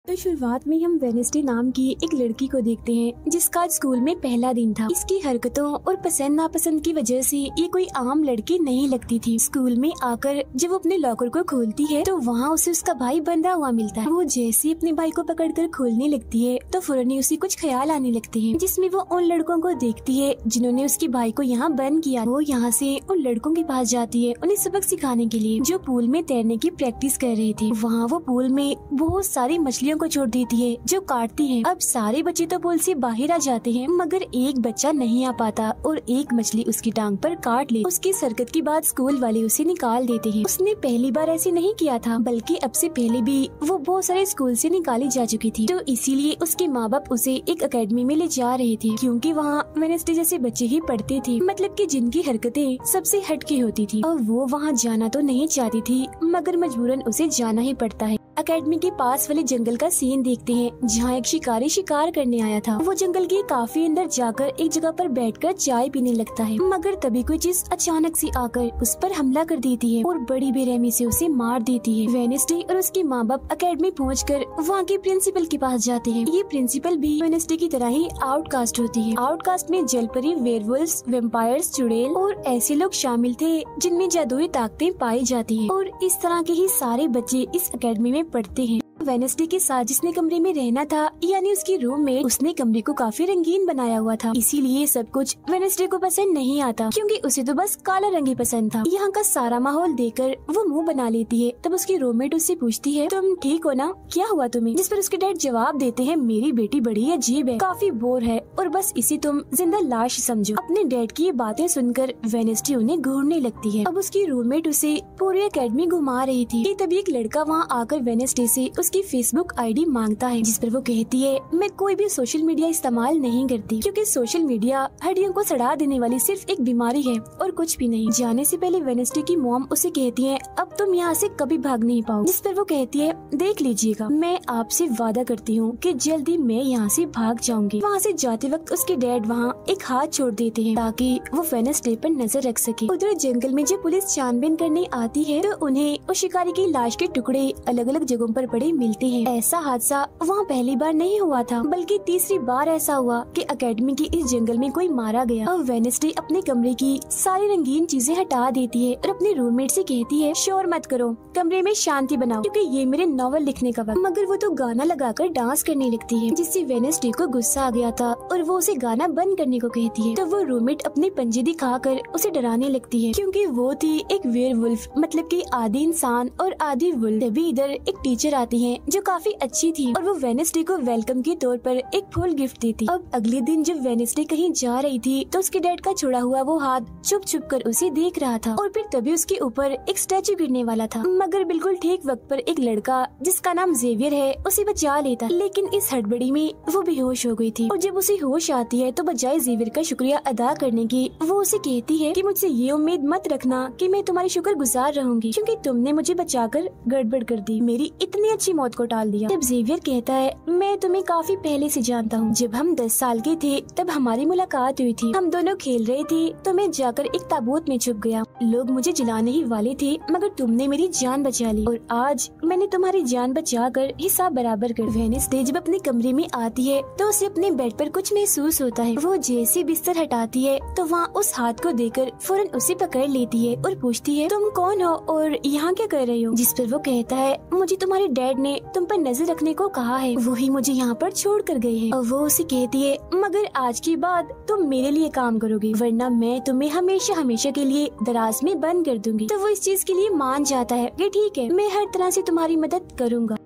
तो शुरुआत में हम वेनेसडे नाम की एक लड़की को देखते हैं जिसका आज स्कूल में पहला दिन था। इसकी हरकतों और पसंद नापसंद की वजह से ये कोई आम लड़की नहीं लगती थी। स्कूल में आकर जब वो अपने लॉकर को खोलती है तो वहाँ उसे उसका भाई बंधा हुआ मिलता है। वो जैसे अपने भाई को पकड़कर खोलने लगती है तो फौरन ही उसे कुछ ख्याल आने लगते हैं, जिसमें वो उन लड़कों को देखती है जिन्होंने उसके भाई को यहाँ बंद किया। वो यहाँ से उन लड़कों के पास जाती है उन्हें सबक सिखाने के लिए, जो पूल में तैरने की प्रैक्टिस कर रहे थे। वहाँ वो पूल में बहुत सारी मछलियों को छोड़ देती है जो काटती हैं। अब सारे बच्चे तो पूल से बाहर आ जाते हैं मगर एक बच्चा नहीं आ पाता और एक मछली उसकी टांग पर काट ले। उसकी हरकत के बाद स्कूल वाले उसे निकाल देते हैं। उसने पहली बार ऐसे नहीं किया था, बल्कि अब से पहले भी वो बहुत सारे स्कूल से निकाली जा चुकी थी। तो इसीलिए उसके माँ बाप उसे एक एकेडमी में ले जा रहे थे, क्योंकि वहाँ वेनेसडे जैसे बच्चे ही पढ़ते थे, मतलब कि जिनकी हरकतें सबसे हटके होती थी। और वो वहाँ जाना तो नहीं चाहती थी मगर मजबूरन उसे जाना ही पड़ता है। एकेडमी के पास वाले जंगल का सीन देखते हैं जहाँ एक शिकारी शिकार करने आया था। वो जंगल के काफी अंदर जाकर एक जगह पर बैठकर चाय पीने लगता है, मगर तभी कोई चीज अचानक से आकर उस पर हमला कर देती है और बड़ी बेरहमी से उसे मार देती है। वेनेसडे और उसके माँ बाप एकेडमी पहुंचकर वहाँ के प्रिंसिपल के पास जाते हैं। ये प्रिंसिपल भी वेनेसडे की तरह ही आउटकास्ट होती है। आउटकास्ट में जलपरी, वेयरवुल्व्स, वेम्पायर्स, चुड़ैल और ऐसे लोग शामिल थे जिनमें जादुई ताकतें पाई जाती है। और इस तरह के ही सारे बच्चे इस एकेडमी में पढ़ते हैं। वेनेसडे के साथ जिसने कमरे में रहना था, यानी उसकी रूममेट, उसने कमरे को काफी रंगीन बनाया हुआ था। इसीलिए सब कुछ वेनेसडे को पसंद नहीं आता, क्योंकि उसे तो बस काला रंग ही पसंद था। यहाँ का सारा माहौल देखकर वो मुंह बना लेती है। तब उसकी रूममेट उससे पूछती है, तुम ठीक हो ना, क्या हुआ तुम्हें? जिस पर उसके डैड जवाब देते हैं, मेरी बेटी बड़ी अजीब है, काफी बोर है और बस इसे तुम जिंदा लाश समझो। अपने डैड की ये बातें सुनकर वेनेसडे उन्हें घूरने लगती है। अब उसकी रूममेट उसे पूरी एकेडमी घुमा रही थी कि तभी एक लड़का वहाँ आकर वेनेसडे से उसकी फेसबुक आईडी मांगता है, जिस पर वो कहती है, मैं कोई भी सोशल मीडिया इस्तेमाल नहीं करती, क्योंकि सोशल मीडिया हड्डियों को सड़ा देने वाली सिर्फ एक बीमारी है और कुछ भी नहीं। जाने से पहले वेनेसडे की मॉम उसे कहती है, अब तुम यहाँ से कभी भाग नहीं पाओगे। जिस पर वो कहती है, देख लीजिएगा, मैं आपसे वादा करती हूँ कि जल्दी मैं यहाँ से भाग जाऊंगी। वहाँ से जाते वक्त उसके डैड वहाँ एक हाथ छोड़ देते हैं ताकि वो वेनेसडे पर नजर रख सके। उधर जंगल में जब पुलिस छानबीन करने आती है तो उन्हें उस शिकारी की लाश के टुकड़े अलग अलग जगहों पर पड़े मिलते हैं। ऐसा हादसा वहाँ पहली बार नहीं हुआ था, बल्कि तीसरी बार ऐसा हुआ कि एकेडमी के इस जंगल में कोई मारा गया। और वेनेसडे अपने कमरे की सारी रंगीन चीजें हटा देती है और अपने रूममेट से कहती है, शोर मत करो, कमरे में शांति बनाओ, क्योंकि ये मेरे नॉवल लिखने का वक्त। मगर वो तो गाना लगाकर डांस करने लगती है, जिससे वेनेसडे को गुस्सा आ गया था और वो उसे गाना बंद करने को कहती है। तो वो रूममेट अपने पंजे दिखाकर उसे डराने लगती है, क्योंकि वो थी एक वेयरवुल्फ, मतलब कि आधी इंसान और आधी वुल्फ। तभी इधर एक टीचर आती है जो काफी अच्छी थी और वो वेनेसडे को वेलकम के तौर पर एक फूल गिफ्ट देती। अब अगले दिन जब वेनेसडे कहीं जा रही थी तो उसके डैड का छुड़ा हुआ वो हाथ छुप छुप कर उसे देख रहा था और फिर तभी उसके ऊपर एक स्टैचू गिरने वाला था, मगर बिल्कुल ठीक वक्त पर एक लड़का जिसका नाम जेवियर है उसे बचा लेता। लेकिन इस हड़बड़ी में वो बेहोश हो गई थी और जब उसे होश आती है तो बजाय जेवियर का शुक्रिया अदा करने की वो उसे कहती है कि मुझसे ये उम्मीद मत रखना कि मैं तुम्हारी शुक्रगुजार रहूंगी, क्योंकि तुमने मुझे बचाकर गड़बड़ कर दी, मेरी इतनी अच्छी मौत को टाल दिया। तब जेवियर कहता है, मैं तुम्हें काफी पहले से जानता हूँ। जब हम 10 साल के थे तब हमारी मुलाकात हुई थी। हम दोनों खेल रहे थे तो मैं जाकर एक ताबूत में छुप गया। लोग मुझे जलाने ही वाले थे मगर तुमने मेरी जान बचा ली और आज मैंने तुम्हारी जान बचाकर हिसाब बराबर कर। वेनेसडे जब अपने कमरे में आती है तो उसे अपने बेड पर कुछ महसूस होता है। वो जैसे बिस्तर हटाती है तो वहाँ उस हाथ को देखकर फौरन उसे पकड़ लेती है और पूछती है, तुम कौन हो और यहाँ क्या कर रही हो? जिस पर वो कहता है, मुझे तुम्हारे डैड ने तुम पर नजर रखने को कहा है, वही मुझे यहाँ पर छोड़ कर गए हैं। और वो उसे कहती है, मगर आज के बाद तुम मेरे लिए काम करोगी, वरना मैं तुम्हें हमेशा हमेशा के लिए दराज में बंद कर दूंगी। तो वो इस चीज के लिए मान जाता है कि ठीक है, मैं हर तरह से तुम्हारी मदद करूँगा।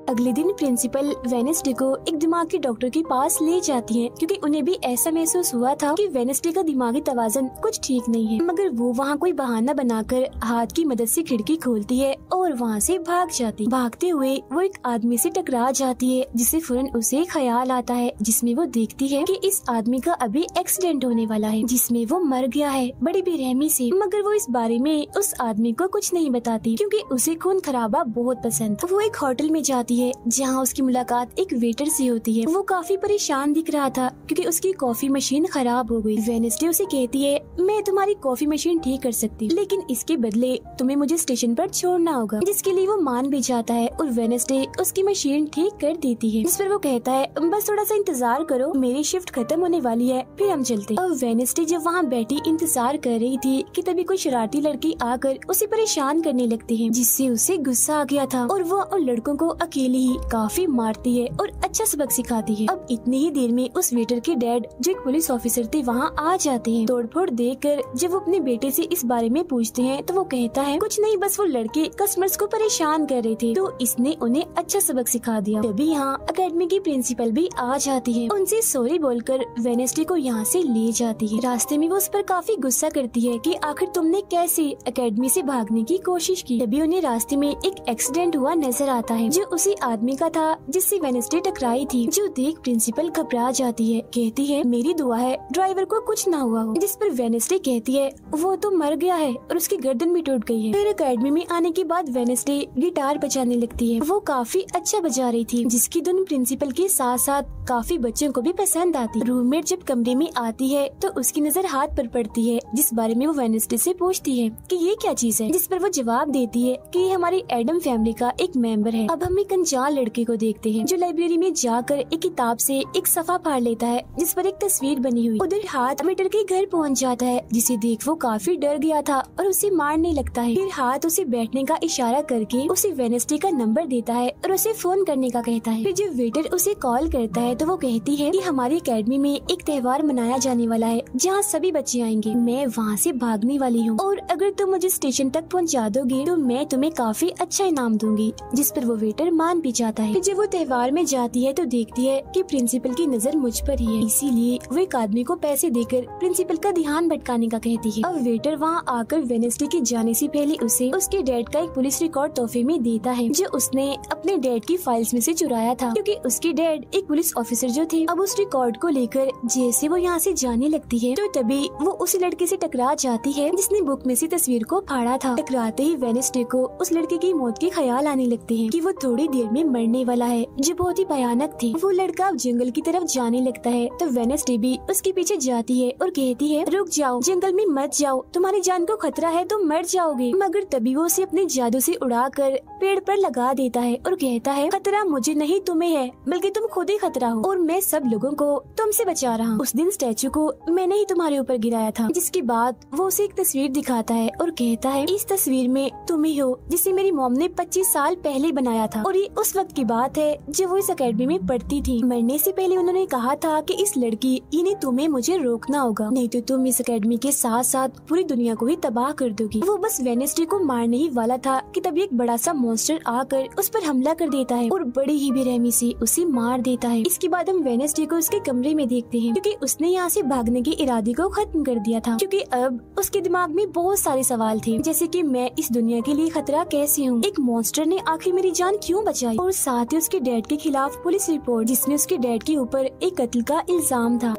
अगले दिन प्रिंसिपल वेनेसडे को एक दिमाग के डॉक्टर के पास ले जाती है, क्योंकि उन्हें भी ऐसा महसूस हुआ था कि वेनेसडे का दिमागी तवाज़ुन कुछ ठीक नहीं है। मगर वो वहाँ कोई बहाना बनाकर हाथ की मदद से खिड़की खोलती है और वहाँ से भाग जाती। भागते हुए वो एक आदमी से टकरा जाती है, जिससे फौरन उसे ख्याल आता है, जिसमें वो देखती है कि इस आदमी का अभी एक्सीडेंट होने वाला है, जिसमें वो मर गया है बड़ी बेरहमी से। मगर वो इस बारे में उस आदमी को कुछ नहीं बताती, क्योंकि उसे खून खराबा बहुत पसंद। वो एक होटल में जाती जाती है जहाँ उसकी मुलाकात एक वेटर से होती है। वो काफी परेशान दिख रहा था क्योंकि उसकी कॉफी मशीन खराब हो गई। वेडनेसडे उसे कहती है, मैं तुम्हारी कॉफी मशीन ठीक कर सकती हूँ, लेकिन इसके बदले तुम्हें मुझे स्टेशन पर छोड़ना होगा, जिसके लिए वो मान भी जाता है और वेडनेसडे उसकी मशीन ठीक कर देती है। जिस पर वो कहता है, बस थोड़ा सा इंतजार करो, मेरी शिफ्ट खत्म होने वाली है, फिर हम चलते। और वेडनेसडे जब वहाँ बैठी इंतजार कर रही थी कि तभी कोई शरारती लड़की आकर उसे परेशान करने लगती है, जिससे उसे गुस्सा आ गया था और वो उन लड़कों को अकेले ही काफी मारती है और अच्छा सबक सिखाती है। अब इतनी ही देर में उस वेटर के डैड, जो एक पुलिस ऑफिसर थे, वहाँ आ जाते हैं। तोड़फोड़ देखकर जब वो अपने बेटे से इस बारे में पूछते हैं तो वो कहता है, कुछ नहीं, बस वो लड़के कस्टमर्स को परेशान कर रहे थे, तो इसने उन्हें अच्छा सबक सिखा दिया। तभी यहाँ अकेडमी की प्रिंसिपल भी आ जाती है। उनसे सॉरी बोलकर वेडनेसडे को यहाँ से ले जाती है। रास्ते में वो उस पर काफी गुस्सा करती है कि आखिर तुमने कैसे अकेडमी से भागने की कोशिश की। तभी उन्हें रास्ते में एक एक्सीडेंट हुआ नजर आता है, जो उसी आदमी का था जिससे वेडनेसडे टकराई थी, जो देख प्रिंसिपल घबरा जाती है। कहती है, मेरी दुआ है ड्राइवर को कुछ ना हुआ हो। जिस पर वेडनेसडे कहती है, वो तो मर गया है और उसकी गर्दन भी टूट गई है। फिर अकेडमी में आने के बाद वेडनेसडे गिटार बजाने लगती है। वो काफी अच्छा बजा रही थी, जिसकी धुन प्रिंसिपल के साथ साथ काफी बच्चों को भी पसंद आती। रूममेट जब कमरे में आती है तो उसकी नजर हाथ पर पड़ती है, जिस बारे में वो वेडनेसडे से पूछती है कि ये क्या चीज है, जिस पर वो जवाब देती है कि ये हमारी एडम फैमिली का एक मेंबर है। अब हम एक अनजान लड़के को देखते हैं जो लाइब्रेरी में जाकर एक किताब से एक सफा फाड़ लेता है, जिस पर एक तस्वीर बनी हुई। उधर हाथ वेटर के घर पहुंच जाता है, जिसे देख वो काफी डर गया था और उसे मारने लगता है। फिर हाथ उसे बैठने का इशारा करके उसे वेडनेसडे का नंबर देता है और उसे फोन करने का कहता है। फिर जब वेटर उसे कॉल करता है तो वो कहती है कि हमारी अकेडमी में एक त्योहार मनाया जाने वाला है जहाँ सभी बच्चे आएंगे। मैं वहाँ से भागने वाली हूँ और अगर तुम मुझे स्टेशन तक पहुँचा दोगे तो मैं तुम्हें काफी अच्छा इनाम दूंगी। जिस पर वो वेटर मान भी जाता है। फिर जब वो त्योहार में जाती है तो देखती है कि प्रिंसिपल की नजर मुझ पर ही है, इसीलिए वो एक आदमी को पैसे देकर प्रिंसिपल का ध्यान भटकाने का कहती है। अब वेटर वहाँ आकर वेडनेसडे के जाने से पहले उसे उसके डैड का एक पुलिस रिकॉर्ड तोहफे में देता है, जो उसने अपने डैड की फाइल्स में से चुराया था, क्योंकि उसके डैड एक पुलिस ऑफिसर जो थे। अब उस रिकॉर्ड को लेकर जैसे वो यहाँ से जाने लगती है तो तभी वो उस लड़के से टकरा जाती है जिसने बुक में से तस्वीर को फाड़ा था। टकराते ही वेडनेसडे को उस लड़के की मौत के ख्याल आने लगते हैं कि वो थोड़ी देर में मरने वाला है, जो बहुत ही भयानक थी। वो लड़का अब जंगल की तरफ जाने लगता है तो वेडनेसडे भी उसके पीछे जाती है और कहती है, रुक जाओ, जंगल में मत जाओ, तुम्हारी जान को खतरा है, तुम मर जाओगे। मगर तभी वो उसे अपने जादू से उड़ाकर पेड़ पर लगा देता है और कहता है, खतरा मुझे नहीं तुम्हें है, बल्कि तुम खुद ही खतरा हो और मैं सब लोगों को तुमसे बचा रहा हूँ। उस दिन स्टैचू को मैंने ही तुम्हारे ऊपर गिराया था। जिसके बाद वो उसे एक तस्वीर दिखाता है और कहता है, इस तस्वीर में तुम ही हो जिसे मेरी मॉम ने 25 साल पहले बनाया था और ये उस वक्त की बात है जब वो इस अकेडमी में पढ़ती थी। मरने से पहले उन्होंने कहा था कि इस लड़की इन्हें तुम्हें मुझे रोकना होगा, नहीं तो तुम इस अकेडमी के साथ साथ पूरी दुनिया को ही तबाह कर दोगी। वो बस वेडनेसडे को मारने ही वाला था कि तभी एक बड़ा सा मॉन्स्टर आकर उस पर हमला कर देता है और बड़ी ही बेरहमी से उसे मार देता है। इसके बाद हम वेडनेसडे को उसके कमरे में देखते हैं, क्योंकि उसने यहाँ से भागने के इरादे को खत्म कर दिया था, क्योंकि अब उसके दिमाग में बहुत सारे सवाल थे, जैसे कि मैं इस दुनिया के लिए खतरा कैसे हूँ, एक मॉन्स्टर ने आखिर मेरी जान क्यों बचाई, और साथ ही उसके डैड के खिलाफ पुलिस रिपोर्ट जिसमें उसके डैड के ऊपर एक कत्ल का इल्जाम था।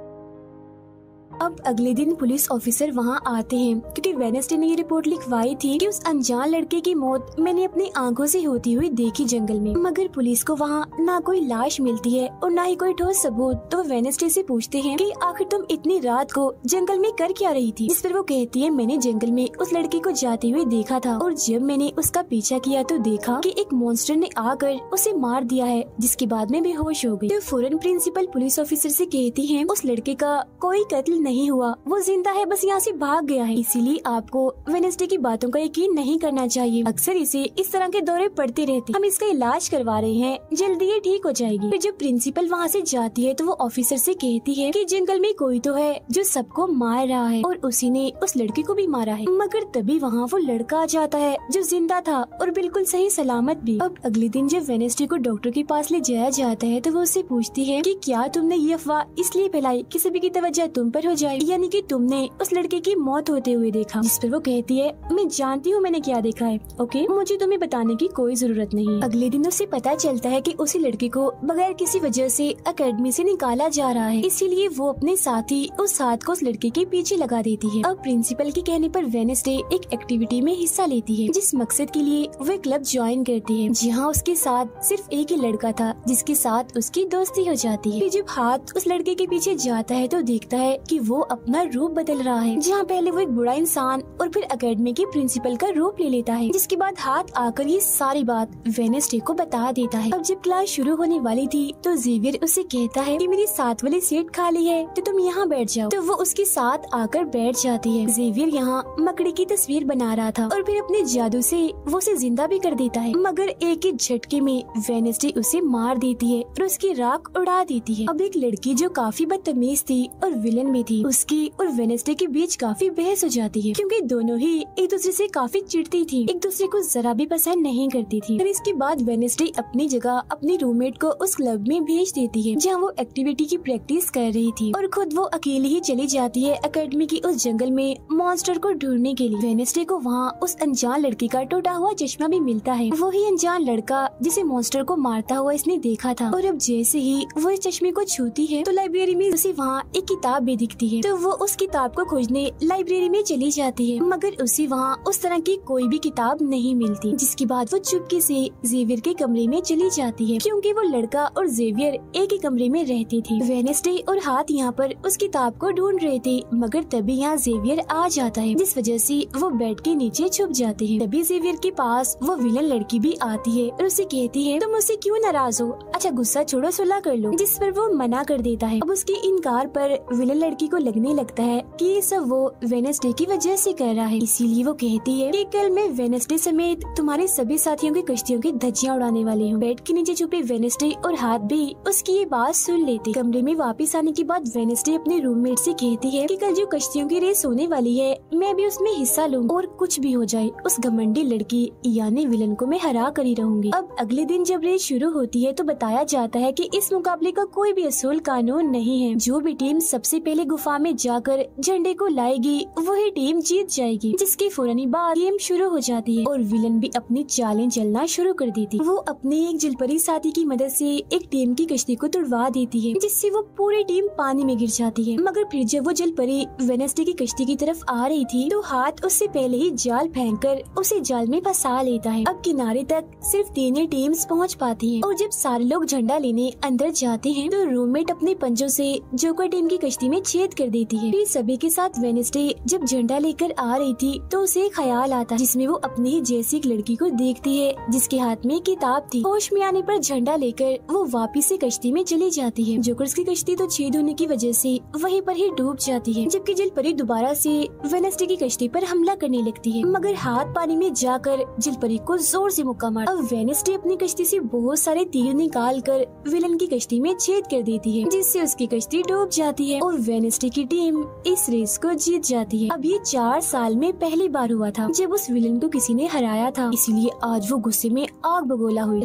अब अगले दिन पुलिस ऑफिसर वहाँ आते हैं, क्योंकि वेडनेसडे ने ये रिपोर्ट लिखवाई थी कि उस अनजान लड़के की मौत मैंने अपनी आंखों से होती हुई देखी जंगल में। मगर पुलिस को वहाँ ना कोई लाश मिलती है और ना ही कोई ठोस सबूत। तो वेडनेसडे से पूछते हैं कि आखिर तुम इतनी रात को जंगल में कर क्या रही थी, जिस पर वो कहती है, मैंने जंगल में उस लड़के को जाते हुए देखा था और जब मैंने उसका पीछा किया तो देखा कि एक मॉन्स्टर ने आकर उसे मार दिया है, जिसके बाद में बेहोश हो गई। तो फौरन प्रिंसिपल पुलिस ऑफिसर से कहती है, उस लड़के का कोई कत्ल नहीं हुआ, वो जिंदा है, बस यहाँ से भाग गया है, इसीलिए आपको वेडनेसडे की बातों का यकीन नहीं करना चाहिए। अक्सर इसे इस तरह के दौरे पड़ते रहते, हम इसका इलाज करवा रहे हैं, जल्दी ये ठीक हो जाएगी। फिर जब प्रिंसिपल वहाँ से जाती है तो वो ऑफिसर से कहती है कि जंगल में कोई तो है जो सबको मार रहा है और उसी ने उस लड़के को भी मारा है। मगर तभी वहाँ वो लड़का आ जाता है जो जिंदा था और बिल्कुल सही सलामत भी। अब अगले दिन जब वेडनेसडे को डॉक्टर के पास ले जाया जाता है तो वो उससे पूछती है कि क्या तुमने ये अफवाह इसलिए फैलाई कि सभी की तवज्जो तुम पर हो जाए, यानी कि तुमने उस लड़के की मौत होते हुए देखा। जिस पर वो कहती है मैं जानती हूँ मैंने क्या देखा है, ओके मुझे तुम्हें बताने की कोई जरूरत नहीं। अगले दिन उसे पता चलता है कि उसी लड़के को बगैर किसी वजह से एकेडमी से निकाला जा रहा है, इसीलिए वो अपने साथी उस हाथ को उस लड़के के पीछे लगा देती है। अब प्रिंसिपल के कहने पर वेडनेसडे एक एक्टिविटी में हिस्सा लेती है, जिस मकसद के लिए वो क्लब ज्वाइन करती है, जहाँ उसके साथ सिर्फ एक ही लड़का था जिसके साथ उसकी दोस्ती हो जाती है। फिर जब हाथ उस लड़के के पीछे जाता है तो देखता है कि वो अपना रूप बदल रहा है, जहाँ पहले वो एक बुरा इंसान और फिर एकेडमी के प्रिंसिपल का रूप ले लेता है। जिसके बाद हाथ आकर ये सारी बात वेडनेसडे को बता देता है। अब जब क्लास शुरू होने वाली थी तो जेवियर उसे कहता है कि मेरी साथ वाली सीट खाली है तो तुम यहाँ बैठ जाओ, तो वो उसके साथ आकर बैठ जाती है। जेवियर यहाँ मकड़ी की तस्वीर बना रहा था और फिर अपने जादू से वो उसे जिंदा भी कर देता है, मगर एक ही झटके में वेडनेसडे उसे मार देती है और उसकी राख उड़ा देती है। अब एक लड़की जो काफी बदतमीज थी और विलन में थी, उसकी और वेडनेसडे के बीच काफी बहस हो जाती है, क्योंकि दोनों ही एक दूसरे से काफी चिढ़ती थी, एक दूसरे को जरा भी पसंद नहीं करती थी। और इसके बाद वेडनेसडे अपनी जगह अपनी रूममेट को उस क्लब में भेज देती है, जहाँ वो एक्टिविटी की प्रैक्टिस कर रही थी, और खुद वो अकेली ही चली जाती है एकेडमी की उस जंगल में मॉन्स्टर को ढूंढने के लिए। वेडनेसडे को वहाँ उस अनजान लड़की का टूटा हुआ चश्मा भी मिलता है, वही अनजान लड़का जिसे मॉन्स्टर को मारता हुआ इसने देखा था। और अब जैसे ही वो इस चश्मे को छूती है तो लाइब्रेरी में उसे वहाँ एक किताब भी दिखती है, तो वो उस किताब को खोजने लाइब्रेरी में चली जाती है, मगर उसे वहाँ उस तरह की कोई भी किताब नहीं मिलती। जिसके बाद वो चुपके से जेवियर के कमरे में चली जाती है, क्योंकि वो लड़का और जेवियर एक ही कमरे में रहते थे। वेडनेसडे और हाथ यहाँ पर उस किताब को ढूंढ रहे थे, मगर तभी यहाँ जेवियर आ जाता है, जिस वजह से वो बेड के नीचे छुप जाते हैं। तभी जेवियर के पास वो विलन लड़की भी आती है और उसे कहती है तुम मुझसे क्यों नाराज हो, अच्छा गुस्सा छोड़ो सुलह कर लो, जिस पर वो मना कर देता है। अब उसके इनकार पर विलन लड़की को लगने लगता है कि ये सब वो वेडनेसडे की वजह से कर रहा है, इसीलिए वो कहती है कि कल मैं वेडनेसडे समेत तुम्हारे सभी साथियों की कश्तियों की धज्जियां उड़ाने वाली हूँ। बेड के नीचे छुपे वेडनेसडे और हाथ भी उसकी ये बात सुन लेते। कमरे में वापस आने के बाद वेडनेसडे अपने रूममेट से कहती है कि कल जो कश्तियों की रेस होने वाली है मैं भी उसमें हिस्सा लूँ, और कुछ भी हो जाए उस घमंडी लड़की यानी विलन को मैं हरा कर ही रहूंगी। अब अगले दिन जब रेस शुरू होती है तो बताया जाता है कि इस मुकाबले का कोई भी असूल कानून नहीं है, जो भी टीम सबसे पहले गुफा में जाकर झंडे को लाएगी वही टीम जीत जाएगी। जिसके फौरन बाद गेम शुरू हो जाती है और विलन भी अपनी चालें चलना शुरू कर देती। वो अपने एक जलपरी साथी की मदद से एक टीम की कश्ती को तुड़वा देती है, जिससे वो पूरी टीम पानी में गिर जाती है। मगर फिर जब वो जलपरी वेडनेसडे की कश्ती की तरफ आ रही थी तो हाथ उससे पहले ही जाल फेंककर उसे जाल में फंसा लेता है। अब किनारे तक सिर्फ 3 ही टीम्स पहुंच पाती हैं, और जब सारे लोग झंडा लेने अंदर जाते हैं तो रूममेट अपने पंजों से जोकर टीम की कश्ती में छेद कर देती है। फिर सभी के साथ वेडनेसडे जब झंडा लेकर आ रही थी तो उसे एक ख्याल आता, जिसमें वो अपनी ही जैसी एक लड़की को देखती है जिसके हाथ में किताब थी। होश में आने पर झंडा लेकर वो वापिस से कश्ती में चली जाती है। जोकर की कश्ती तो छेद होने की वजह से वहीं पर ही डूब जाती है, जबकि जलपरी दोबारा से वेडनेसडे की कश्ती पर हमला करने लगती है, मगर हाथ पानी में जाकर जलपरी को जोर से मुक्का मार। अब वेडनेसडे अपनी कश्ती से बहुत सारे तीर निकाल कर विलन की कश्ती में छेद कर देती है, जिससे उसकी कश्ती डूब जाती है और वेडनेसडे की टीम इस रेस को जीत जाती है। अब ये 4 साल में पहली बार हुआ था जब उस विलन को किसी ने हराया था, इसलिए आज वो गुस्से में आग बगोला हुई।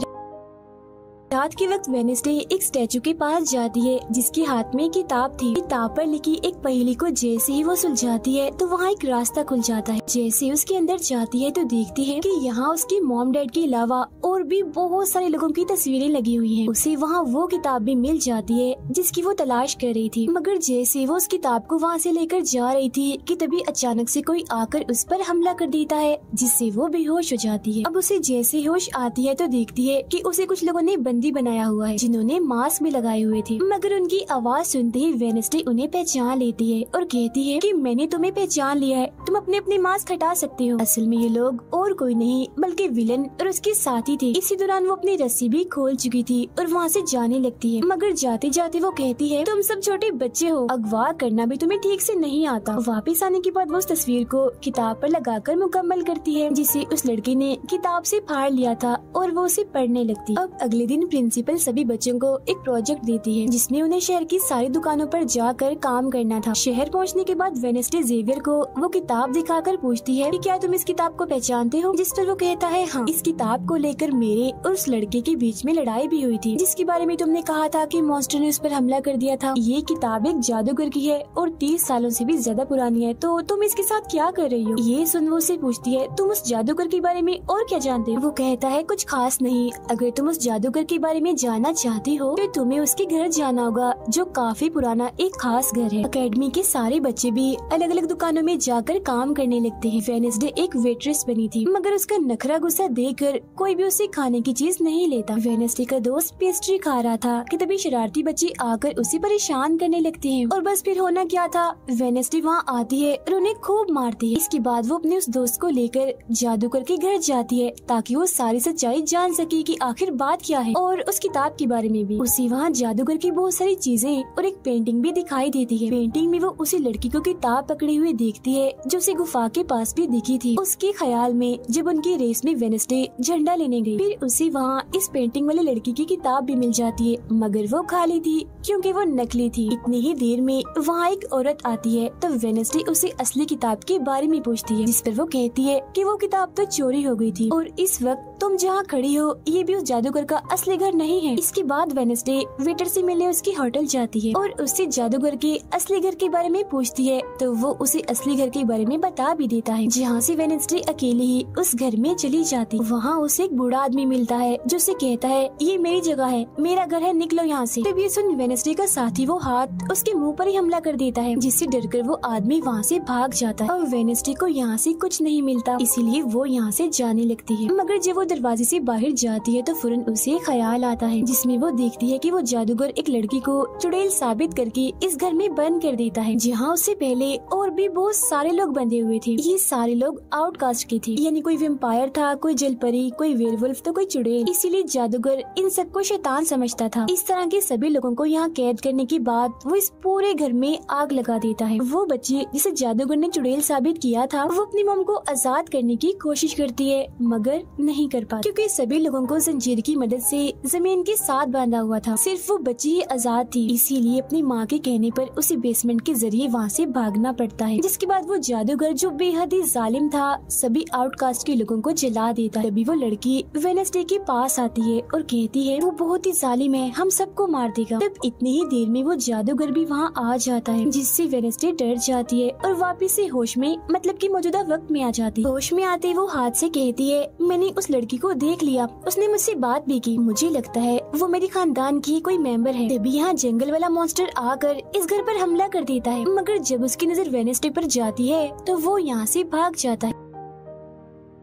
रात के वक्त वेडनेसडे एक स्टैचू के पास जाती है जिसके हाथ में किताब थी। किताब पर लिखी एक पहेली को जैसे ही वो सुलझाती है तो वहाँ एक रास्ता खुल जाता है। जैसे ही उसके अंदर जाती है तो देखती है कि यहाँ उसके मॉम डैड के अलावा और भी बहुत सारे लोगों की तस्वीरें लगी हुई हैं। उसे वहाँ वो किताब भी मिल जाती है जिसकी वो तलाश कर रही थी, मगर जैसे वो उस किताब को वहाँ से लेकर जा रही थी कि तभी अचानक से कोई आकर उस पर हमला कर देता है, जिससे वो बेहोश हो जाती है। अब उसे जैसे होश आती है तो देखती है कि उसे कुछ लोगों ने बंदी बनाया हुआ है, जिन्होंने मास्क भी लगाए हुए थे, मगर उनकी आवाज सुनते ही वेडनेसडे उन्हें पहचान लेती है और कहती है कि मैंने तुम्हें पहचान लिया है, तुम अपने मास्क हटा सकते हो। असल में ये लोग और कोई नहीं बल्कि विलन और उसके साथी थे। इसी दौरान वो अपनी रस्सी भी खोल चुकी थी और वहाँ से जाने लगती है, मगर जाते जाते वो कहती है तुम सब छोटे बच्चे हो, अगवा करना भी तुम्हें ठीक से नहीं आता। वापस आने के बाद वो उस तस्वीर को किताब पर लगाकर मुकम्मल करती है, जिसे उस लड़के ने किताब से फाड़ लिया था और वो उसे पढ़ने लगती। अब अगले दिन प्रिंसिपल सभी बच्चों को एक प्रोजेक्ट देती है जिसमें उन्हें शहर की सारी दुकानों पर जाकर काम करना था। शहर पहुंचने के बाद वेडनेसडे जेवियर को वो किताब दिखाकर पूछती है कि क्या तुम इस किताब को पहचानते हो, जिस पर वो कहता है हाँ। इस किताब को लेकर मेरे और उस लड़के के बीच में लड़ाई भी हुई थी जिसके बारे में तुमने कहा था कि मॉन्स्टर ने उस पर हमला कर दिया था। ये किताब एक जादूगर की है और 30 सालों से भी ज्यादा पुरानी है, तो तुम इसके साथ क्या कर रही हो। ये सुन वो उससे पूछती है तुम उस जादूगर के बारे में और क्या जानते हो। वो कहता है कुछ खास नहीं, अगर तुम उस जादूगर के बारे में जानना चाहती हो तो तुम्हें उसके घर जाना होगा जो काफी पुराना एक खास घर है। अकेडमी के सारे बच्चे भी अलग अलग दुकानों में जाकर काम करने लगते हैं। वेडनेसडे एक वेट्रेस बनी थी मगर उसका नखरा गुस्सा देखकर कोई भी उसे खाने की चीज नहीं लेता। वेडनेसडे का दोस्त पेस्ट्री खा रहा था कि तभी शरारती बच्चे आकर उसे परेशान करने लगते हैं और बस फिर होना क्या था, वेडनेसडे वहाँ आती है और उन्हें खूब मारती है। इसके बाद वो अपने उस दोस्त को लेकर जादूगर के घर जाती है ताकि वो सारी सच्चाई जान सके कि आखिर बात क्या है और उस किताब के बारे में भी। उसे वहाँ जादूगर की बहुत सारी चीजें और एक पेंटिंग भी दिखाई देती है। पेंटिंग में वो उसी लड़की को किताब पकड़ी हुई देखती है जो उसे गुफा के पास भी दिखी थी। उसके ख्याल में जब उनकी रेस में वेडनेसडे झंडा लेने गई, फिर उसे वहाँ इस पेंटिंग वाली लड़की की किताब भी मिल जाती है मगर वो खाली थी क्योंकि वो नकली थी। इतनी ही देर में वहाँ एक औरत आती है तो वेडनेसडे उसे असली किताब के बारे में पूछती है, जिस पर वो कहती है कि वो किताब तो चोरी हो गई थी और इस वक्त तुम जहाँ खड़ी हो ये भी उस जादूगर का असली घर नहीं है। इसके बाद वेडनेसडे वेटर से मिलने उसकी होटल जाती है और उससे जादूगर के असली घर के बारे में पूछती है तो वो उसे असली घर के बारे में बता भी देता है, जहाँ से वेडनेसडे अकेले ही उस घर में चली जाती। वहाँ उसे एक बूढ़ा आदमी मिलता है जो उसे कहता है ये मेरी जगह है, मेरा घर है, निकलो यहाँ से। तब ये सुन वेडनेसडे का साथी वो हाथ उसके मुंह पर ही हमला कर देता है जिससे डरकर वो आदमी वहाँ से भाग जाता है और वेडनेसडे को यहाँ से कुछ नहीं मिलता, इसीलिए वो यहाँ से जाने लगती है। मगर जब वो दरवाजे से बाहर जाती है तो फौरन उसे ख्याल आता है जिसमें वो देखती है कि वो जादूगर एक लड़की को चुड़ैल साबित करके इस घर में बंद कर देता है, जहाँ उससे पहले और भी बहुत सारे लोग बंधे हुए थे। ये सारे लोग आउटकास्ट के थे, यानी कोई वेम्पायर था, कोई जलपरी, कोई वेयरवुल्फ तो कोई चुड़ैल, इसीलिए जादूगर इन सबको शैतान समझता था। इस तरह के सभी लोगों को यहाँ कैद करने के बाद वो इस पूरे घर में आग लगा देता है। वो बच्ची जिसे जादूगर ने चुड़ैल साबित किया था वो अपनी मॉम को आजाद करने की कोशिश करती है मगर नहीं कर पाती क्योंकि सभी लोगों को जंजीर की मदद से जमीन के साथ बांधा हुआ था। सिर्फ वो बच्ची ही आजाद थी, इसीलिए अपनी माँ के कहने पर उसे बेसमेंट के जरिए वहाँ से भागना पड़ता है। जिसके बाद वो जादूगर जो बेहद ही जालिम था सभी आउटकास्ट के लोगों को जला देता है। तभी वो लड़की वेडनेसडे के पास आती है और कहती है वो बहुत ही जालिम है, हम सबको मार देगा। तब इतनी ही देर में वो जादूगर भी वहाँ आ जाता है जिससे वेडनेसडे डर जाती है और वापिस से होश में मतलब कि मौजूदा वक्त में आ जाती है। होश में आते वो हाथ से कहती है मैंने उस लड़की को देख लिया, उसने मुझसे बात भी की, मुझे लगता है वो मेरे खानदान की कोई मेंबर है। तभी यहाँ जंगल वाला मॉन्स्टर आकर इस घर पर हमला कर देता है मगर जब उसकी नजर वेडनेसडे पर जाती है तो वो यहाँ से भाग जाता है।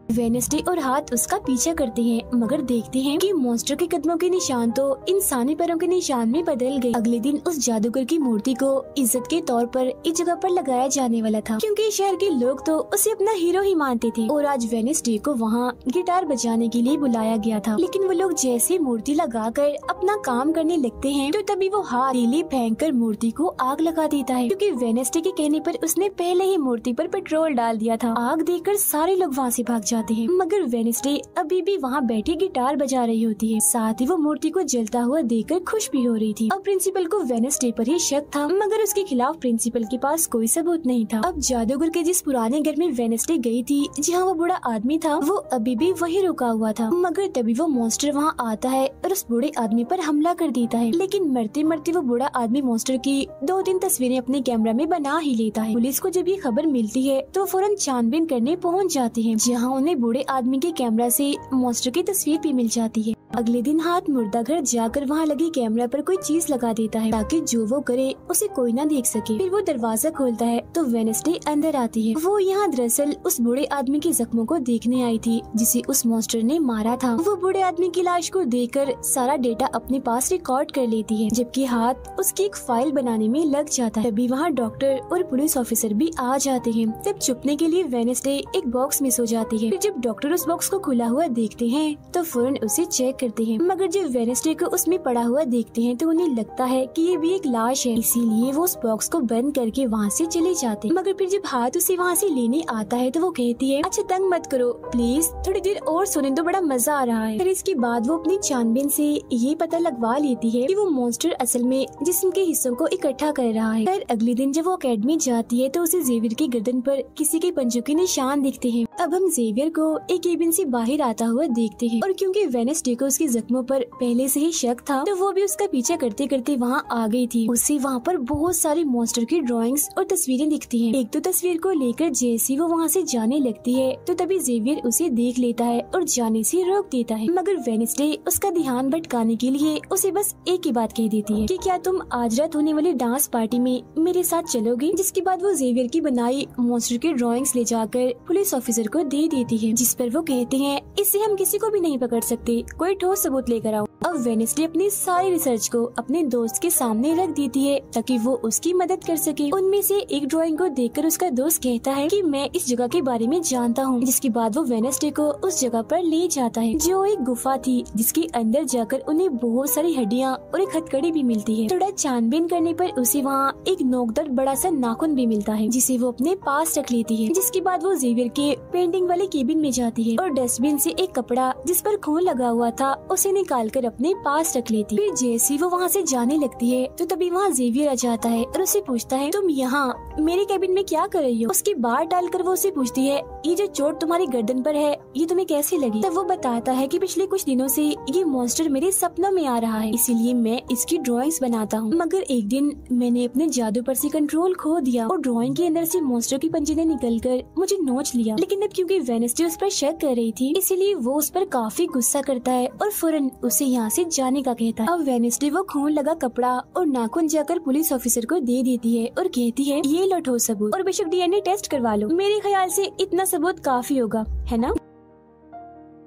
वेडनेसडे और हाथ उसका पीछा करते हैं मगर देखते हैं कि मॉन्स्टर के कदमों के निशान तो इंसानी पैरों के निशान में बदल गए। अगले दिन उस जादूगर की मूर्ति को इज्जत के तौर पर इस जगह पर लगाया जाने वाला था क्योंकि शहर के लोग तो उसे अपना हीरो ही मानते थे और आज वेडनेसडे को वहाँ गिटार बजाने के लिए बुलाया गया था। लेकिन वो लोग जैसे मूर्ति लगाकर अपना काम करने लगते हैं तो तभी वो हाथ तीली फेंक कर मूर्ति को आग लगा देता है क्योंकि वेडनेसडे के कहने पर उसने पहले ही मूर्ति पर पेट्रोल डाल दिया था। आग देखकर सारे लोग वहाँ से भाग जाते हैं मगर वेडनेसडे अभी भी वहाँ बैठी गिटार बजा रही होती है। साथ ही वो मूर्ति को जलता हुआ देखकर खुश भी हो रही थी। अब प्रिंसिपल को वेडनेसडे पर ही शक था मगर उसके खिलाफ प्रिंसिपल के पास कोई सबूत नहीं था। अब जादूगर के जिस पुराने घर में वेडनेसडे गई थी जहाँ वो बूढ़ा आदमी था वो अभी भी वही रुका हुआ था मगर तभी वो मॉन्स्टर वहाँ आता है और उस बूढ़े आदमी पर हमला कर देता है। लेकिन मरते मरते वो बूढ़ा आदमी मॉन्स्टर की 2-3 तस्वीरें अपने कैमरा में बना ही लेता है। पुलिस को जब ये खबर मिलती है तो फौरन छानबीन करने पहुँच जाते हैं जहाँ उन्हें बूढ़े आदमी के कैमरा से मॉन्स्टर की तस्वीर भी मिल जाती है। अगले दिन हाथ मुर्दा घर जाकर वहाँ लगे कैमरा पर कोई चीज लगा देता है ताकि जो वो करे उसे कोई ना देख सके। फिर वो दरवाजा खोलता है तो वेडनेसडे अंदर आती है। वो यहाँ दरअसल उस बूढ़े आदमी के जख्मों को देखने आई थी जिसे उस मॉन्स्टर ने मारा था। वो बूढ़े आदमी की लाश को देखकर सारा डेटा अपने पास रिकॉर्ड कर लेती है जबकि हाथ उसकी एक फाइल बनाने में लग जाता है। तभी वहाँ डॉक्टर और पुलिस ऑफिसर भी आ जाते हैं। तब छुपने के लिए वेडनेसडे एक बॉक्स मिस हो जाती है। फिर जब डॉक्टर उस बॉक्स को खुला हुआ देखते हैं तो फौरन उसे चेक करते हैं, मगर जब वेडनेसडे को उसमें पड़ा हुआ देखते हैं तो उन्हें लगता है कि ये भी एक लाश है, इसीलिए वो उस बॉक्स को बंद करके वहाँ से चले जाते हैं। मगर फिर जब हाथ उसे वहाँ से लेने आता है तो वो कहती है, अच्छा तंग मत करो प्लीज, थोड़ी देर और सोने तो, बड़ा मजा आ रहा है। फिर इसके बाद वो अपनी छानबीन से ये पता लगवा लेती है कि वो मॉन्स्टर असल में जिस्म के हिस्सों को इकट्ठा कर रहा है। फिर अगले दिन जब वो अकेडमी जाती है तो उसे जेवियर की गर्दन पर किसी के पंजों के निशान दिखते हैं। अब हम जेवियर को एक केबिन से बाहर आता हुआ देखते हैं और क्योंकि वेडनेसडे को उसके जख्मों पर पहले से ही शक था तो वो भी उसका पीछा करते करते वहाँ आ गई थी। उसे वहाँ पर बहुत सारी मॉन्स्टर की ड्राइंग्स और तस्वीरें दिखती हैं। एक तो तस्वीर को लेकर जैसी वो वहाँ से जाने लगती है तो तभी जेवियर उसे देख लेता है और जाने से रोक देता है, मगर वेडनेसडे उसका ध्यान भटकाने के लिए उसे बस एक ही बात कह देती है कि क्या तुम आज रात होने वाली डांस पार्टी में मेरे साथ चलोगे। जिसके बाद वो जेवियर की बनाई मॉन्स्टर की ड्राइंग्स ले जाकर पुलिस ऑफिसर को दे देती है, जिस पर वो कहते हैं इससे हम किसी को भी नहीं पकड़ सकते, कोई ठोस सबूत लेकर आओ। अब वेडनेसडे अपनी सारी रिसर्च को अपने दोस्त के सामने रख देती है ताकि वो उसकी मदद कर सके। उनमें से एक ड्राइंग को देखकर उसका दोस्त कहता है कि मैं इस जगह के बारे में जानता हूँ। जिसके बाद वो वेडनेसडे को उस जगह पर ले जाता है जो एक गुफा थी, जिसके अंदर जाकर उन्हें बहुत सारी हड्डियाँ और एक हथकड़ी भी मिलती है। थोड़ा छानबीन करने पर उसे वहाँ एक नोकदार बड़ा सा नाखून भी मिलता है, जिसे वो अपने पास रख लेती है। जिसके बाद वो जेवियर के पेंटिंग वाले केबिन में जाती है और डस्टबिन से एक कपड़ा जिस पर खून लगा हुआ था उसे निकाल कर अपने पास रख लेती। फिर जैसे वो वहाँ से जाने लगती है तो तभी वहाँ जेवियर आ जाता है और उसे पूछता है, तुम यहाँ मेरे केबिन में क्या कर रही हो। उसकी बात डालकर वो उसे पूछती है, ये जो चोट तुम्हारी गर्दन पर है ये तुम्हें कैसे लगी। तब वो बताता है कि पिछले कुछ दिनों से ये मॉन्स्टर मेरे सपनों में आ रहा है, इसीलिए मैं इसकी ड्राइंग्स बनाता हूँ। मगर एक दिन मैंने अपने जादू पर से कंट्रोल खो दिया और ड्राइंग के अंदर से मॉन्स्टर की पंजे ने निकलकर मुझे नोच लिया। लेकिन अब क्योंकि वेडनेसडे उस पर शक कर रही थी इसीलिए वो उस पर काफी गुस्सा करता है और फौरन उसे यहाँ से जाने का कहता है। अब वेडनेसडे वो खून लगा कपड़ा और नाखून जाकर पुलिस ऑफिसर को दे देती है और कहती है, ये लो ठोस सबूत और बेशक डीएनए टेस्ट करवा लो, मेरे ख्याल से इतना सबूत काफी होगा, है ना।